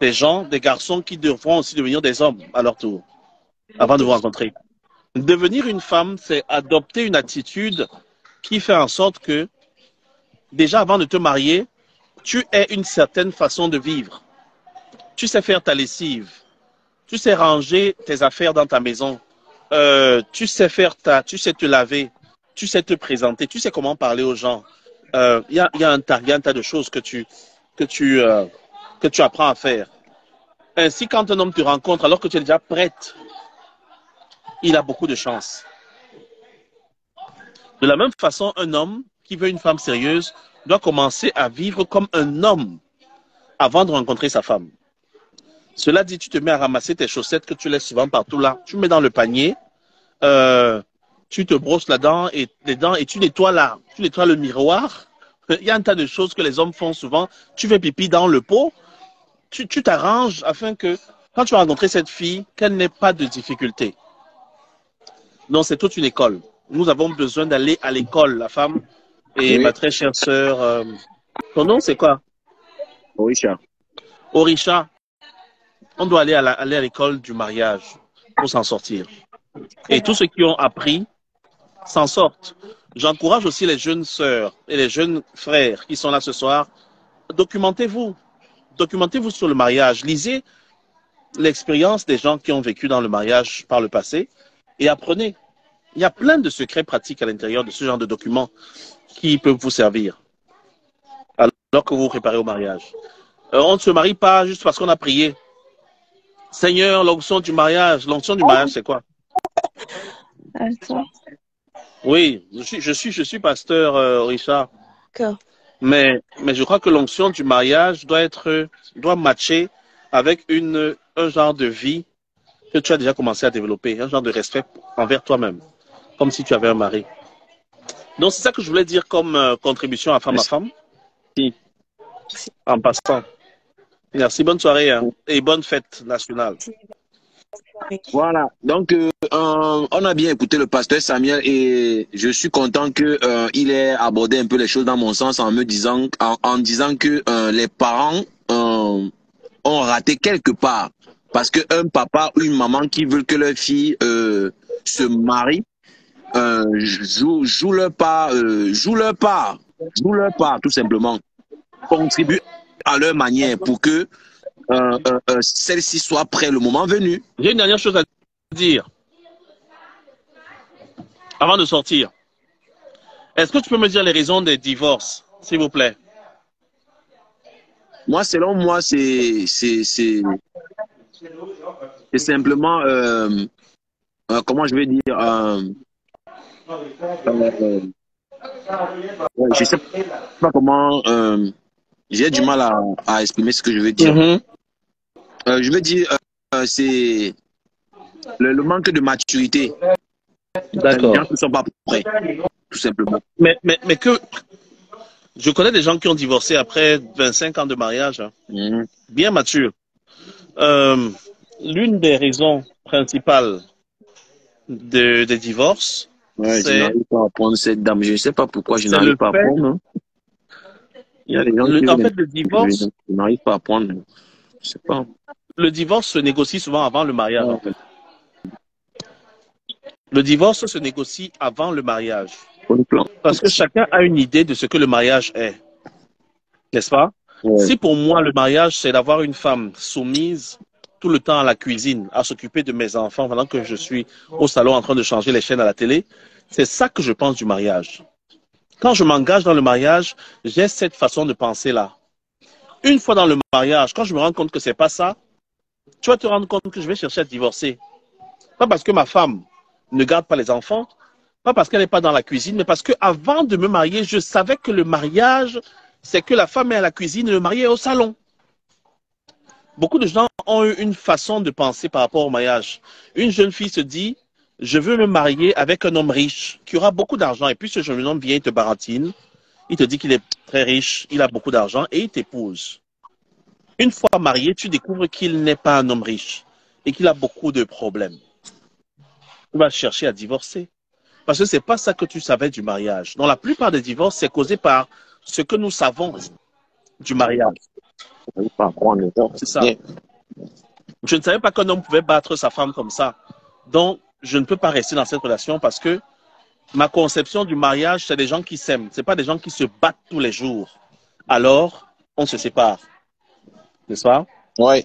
des gens, des garçons qui devront aussi devenir des hommes à leur tour, avant de vous rencontrer. Devenir une femme, c'est adopter une attitude qui fait en sorte que, déjà avant de te marier, tu aies une certaine façon de vivre. Tu sais faire ta lessive. Tu sais ranger tes affaires dans ta maison. Tu sais te laver. Tu sais te présenter. Tu sais comment parler aux gens. Il y a un tas de choses que tu apprends à faire. Ainsi, quand un homme te rencontre, alors que tu es déjà prête, il a beaucoup de chance. De la même façon, un homme qui veut une femme sérieuse doit commencer à vivre comme un homme avant de rencontrer sa femme. Cela dit, tu te mets à ramasser tes chaussettes que tu laisses souvent partout là. Tu mets dans le panier, tu te brosses les dents et tu nettoies le miroir. Il y a un tas de choses que les hommes font souvent. Tu fais pipi dans le pot. Tu t'arranges afin que quand tu vas rencontrer cette fille, qu'elle n'ait pas de difficultés. Non, c'est toute une école. Nous avons besoin d'aller à l'école, la femme. Et ma très chère sœur, ton nom c'est quoi? Orisha. Orisha. On doit aller à l'école du mariage pour s'en sortir. Et tous ceux qui ont appris s'en sortent. J'encourage aussi les jeunes sœurs et les jeunes frères qui sont là ce soir. Documentez-vous. Documentez-vous sur le mariage. Lisez l'expérience des gens qui ont vécu dans le mariage par le passé et apprenez. Il y a plein de secrets pratiques à l'intérieur de ce genre de documents qui peuvent vous servir alors que vous vous préparez au mariage. On ne se marie pas juste parce qu'on a prié. Seigneur, l'onction du mariage. L'onction du mariage, c'est quoi? Oui, je suis pasteur, Richard. D'accord. Mais je crois que l'onction du mariage doit matcher avec un genre de vie que tu as déjà commencé à développer, un genre de respect envers toi-même, comme si tu avais un mari. Donc, c'est ça que je voulais dire comme contribution à Femme à Femme, en passant. Merci, bonne soirée hein, et bonne fête nationale. Voilà, donc on a bien écouté le pasteur Samuel et je suis content que il ait abordé un peu les choses dans mon sens en me disant, en disant que les parents ont raté quelque part parce que un papa ou une maman qui veulent que leur fille se marie joue leur part, tout simplement, contribue à leur manière pour que celle-ci soit prête le moment venu. J'ai une dernière chose à dire avant de sortir. Est-ce que tu peux me dire les raisons des divorces, s'il vous plaît? Moi, selon moi, c'est simplement, comment je vais dire, je sais pas comment, j'ai du mal à exprimer ce que je veux dire. Je veux dire, c'est le manque de maturité. D'accord. Les gens ne sont pas prêts, tout simplement. Mais que je connais des gens qui ont divorcé après 25 ans de mariage, hein, bien matures. L'une des raisons principales des divorces, ouais, je n'arrive pas à prendre cette dame. Je ne sais pas pourquoi je c'est n'arrive le pas à fait, prendre. Hein. Il y a des gens qui en fait, le divorce, je n'arrive pas à prendre. Je sais pas. le divorce se négocie souvent avant le mariage, en fait. Le divorce se négocie avant le mariage. Parce que chacun a une idée de ce que le mariage est. N'est-ce pas? Ouais. Si pour moi, le mariage, c'est d'avoir une femme soumise tout le temps à la cuisine, à s'occuper de mes enfants pendant que je suis au salon en train de changer les chaînes à la télé, c'est ça que je pense du mariage. Quand je m'engage dans le mariage, j'ai cette façon de penser-là. Une fois dans le mariage, quand je me rends compte que c'est pas ça, tu vas te rendre compte que je vais chercher à divorcer. Pas parce que ma femme ne garde pas les enfants, pas parce qu'elle n'est pas dans la cuisine, mais parce que avant de me marier, je savais que le mariage, c'est que la femme est à la cuisine et le mari est au salon. Beaucoup de gens ont eu une façon de penser par rapport au mariage. Une jeune fille se dit, je veux me marier avec un homme riche qui aura beaucoup d'argent. Et puis ce jeune homme vient, il te baratine, il te dit qu'il est très riche, il a beaucoup d'argent et il t'épouse. Une fois marié, tu découvres qu'il n'est pas un homme riche et qu'il a beaucoup de problèmes. Tu vas chercher à divorcer. Parce que ce n'est pas ça que tu savais du mariage. Dans la plupart des divorces, c'est causé par ce que nous savons du mariage. C'est ça. Je ne savais pas qu'un homme pouvait battre sa femme comme ça. Donc, je ne peux pas rester dans cette relation parce que ma conception du mariage, c'est des gens qui s'aiment. Ce n'est pas des gens qui se battent tous les jours. Alors, on se sépare. N'est-ce pas? Oui.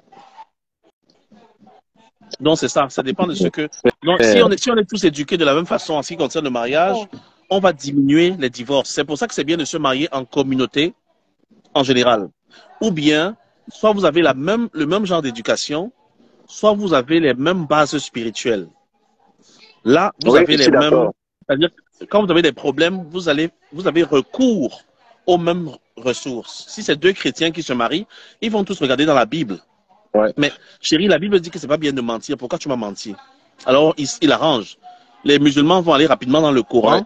Donc, c'est ça. Ça dépend de ce que... Donc, si on est tous éduqués de la même façon en ce qui concerne le mariage, on va diminuer les divorces. C'est pour ça que c'est bien de se marier en communauté, en général. Ou bien, soit vous avez le même genre d'éducation, soit vous avez les mêmes bases spirituelles. Là, vous avez les mêmes... C'est-à-dire, quand vous avez des problèmes, vous avez recours aux mêmes ressources. Si c'est deux chrétiens qui se marient, ils vont tous regarder dans la Bible. Ouais. Mais chérie, la Bible dit que c'est pas bien de mentir. Pourquoi tu m'as menti? Alors, il arrange. Les musulmans vont aller rapidement dans le Coran. Ouais.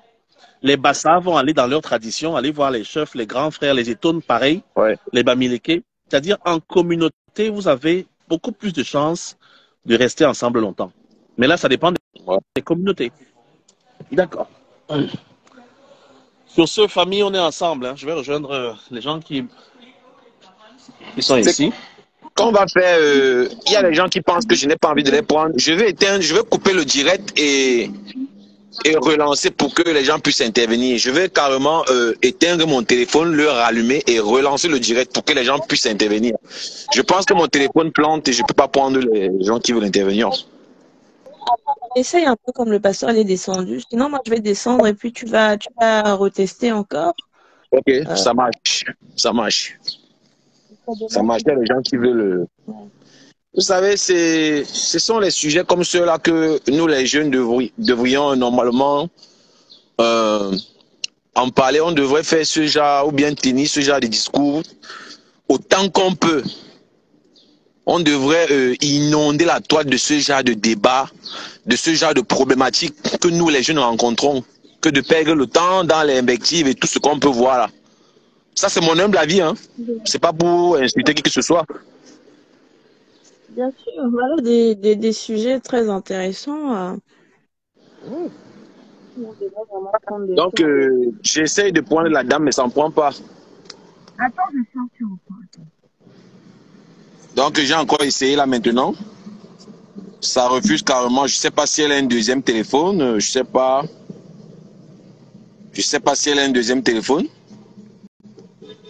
Les Bassas vont aller dans leur tradition, aller voir les chefs, les grands frères, les étones, pareil, ouais. Les Bamileke. C'est-à-dire, en communauté, vous avez beaucoup plus de chances de rester ensemble longtemps. Mais là, ça dépend des communautés. D'accord. Sur ce, famille, on est ensemble. Hein. Je vais rejoindre les gens qui sont ici. Qu'on va faire, il y a des gens qui pensent que je n'ai pas envie de les prendre. Je vais éteindre, je vais couper le direct et relancer pour que les gens puissent intervenir. Je vais carrément éteindre mon téléphone, le rallumer et relancer le direct pour que les gens puissent intervenir. Je pense que mon téléphone plante et je ne peux pas prendre les gens qui veulent intervenir. Essaye un peu comme le pasteur, il est descendu. Sinon, moi, je vais descendre et puis tu vas retester encore. Ok, ça marche. Ça marche. Ça marche. Il y a les gens qui veulent... Vous savez, ce sont les sujets comme ceux-là que nous, les jeunes, devrions normalement en parler. On devrait faire ce genre, ou bien tenir ce genre de discours autant qu'on peut. On devrait inonder la toile de ce genre de débat, de ce genre de problématiques que nous, les jeunes, rencontrons, que de perdre le temps dans les invectives et tout ce qu'on peut voir là. Ça, c'est mon humble avis, hein. C'est pas pour insulter qui que ce soit. Bien sûr, voilà des sujets très intéressants. Oui, on devrait vraiment prendre le Donc, temps. j'essaye de prendre la dame, mais ça ne prend pas. Attends, je sens que tu reprends. Donc, j'ai encore essayé là maintenant. Ça refuse carrément. Je sais pas si elle a un deuxième téléphone. Je sais pas. Je sais pas si elle a un deuxième téléphone.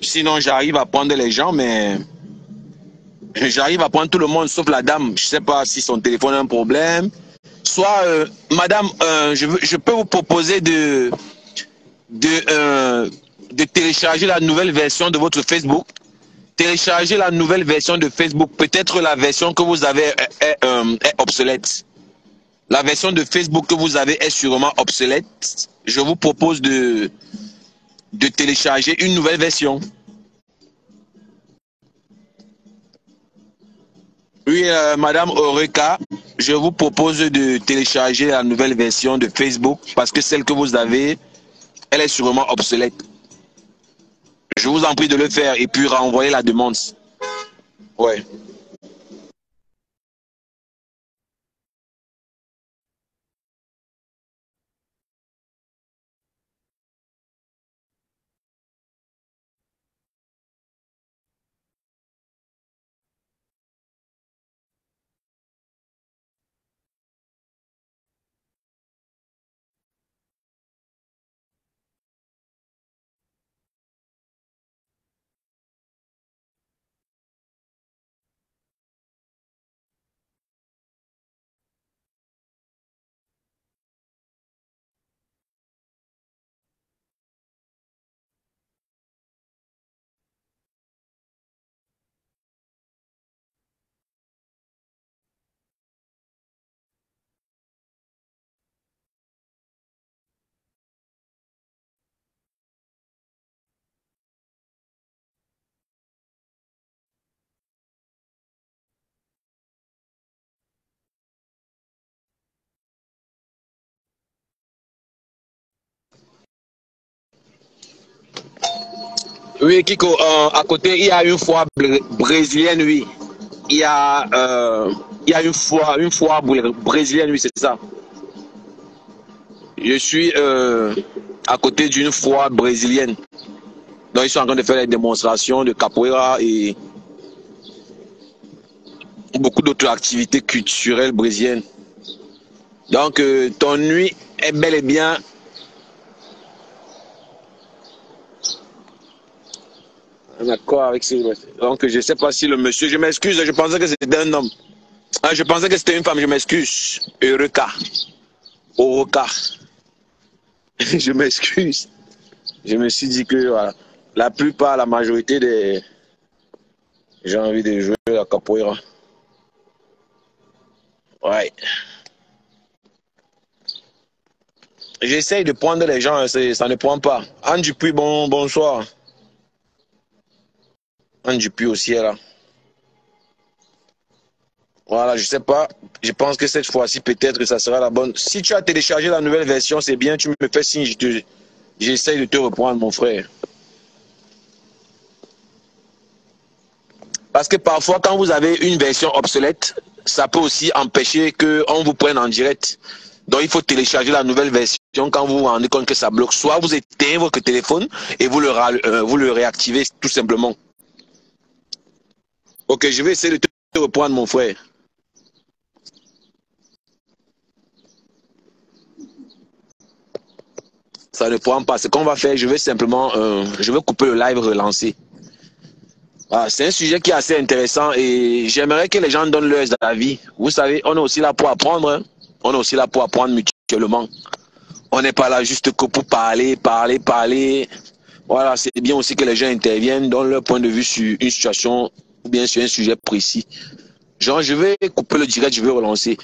Sinon, j'arrive à prendre les gens, mais j'arrive à prendre tout le monde sauf la dame. Je sais pas si son téléphone a un problème. Soit, madame, je peux vous proposer de télécharger la nouvelle version de votre Facebook. Télécharger la nouvelle version de Facebook. Peut-être la version que vous avez est obsolète. La version de Facebook que vous avez est sûrement obsolète. Je vous propose de télécharger une nouvelle version. Oui, Madame Oreka, je vous propose de télécharger la nouvelle version de Facebook parce que celle que vous avez, elle est sûrement obsolète. Je vous en prie de le faire et puis renvoyer la demande. Ouais. Oui, Kiko, à côté, il y a une foire brésilienne, oui. Il y a une foire brésilienne, oui, c'est ça. Je suis à côté d'une foire brésilienne. Donc, ils sont en train de faire des démonstrations de capoeira et beaucoup d'autres activités culturelles brésiliennes. Donc, ton nuit est bel et bien. D'accord avec ce. Donc, je ne sais pas si le monsieur. Je m'excuse, je pensais que c'était un homme. Ah, je pensais que c'était une femme, je m'excuse. Eureka. Oroka. Je m'excuse. Je me suis dit que voilà, la plupart, la majorité des. J'ai envie de jouer à la capoeira. Ouais. J'essaye de prendre les gens, ça ne prend pas. Anne Dupuis, bonsoir. Anne Dupuis aussi est là. Voilà, je sais pas. Je pense que cette fois-ci, peut-être que ça sera la bonne. Si tu as téléchargé la nouvelle version, c'est bien, tu me fais signe, j'essaye de te reprendre, mon frère. Parce que parfois, quand vous avez une version obsolète, ça peut aussi empêcher qu'on vous prenne en direct. Donc, il faut télécharger la nouvelle version quand vous vous rendez compte que ça bloque. Soit vous éteignez votre téléphone et vous le réactivez tout simplement. Ok, je vais essayer de te reprendre, mon frère. Ça ne prend pas. Ce qu'on va faire, je vais simplement, je vais couper le live, relancer. Ah, c'est un sujet qui est assez intéressant et j'aimerais que les gens donnent leurs avis. Vous savez, on est aussi là pour apprendre. Hein? On est aussi là pour apprendre mutuellement. On n'est pas là juste que pour parler. Voilà, c'est bien aussi que les gens interviennent, donnent leur point de vue sur une situation ou bien sur un sujet précis. Genre, je vais couper le direct, je vais relancer.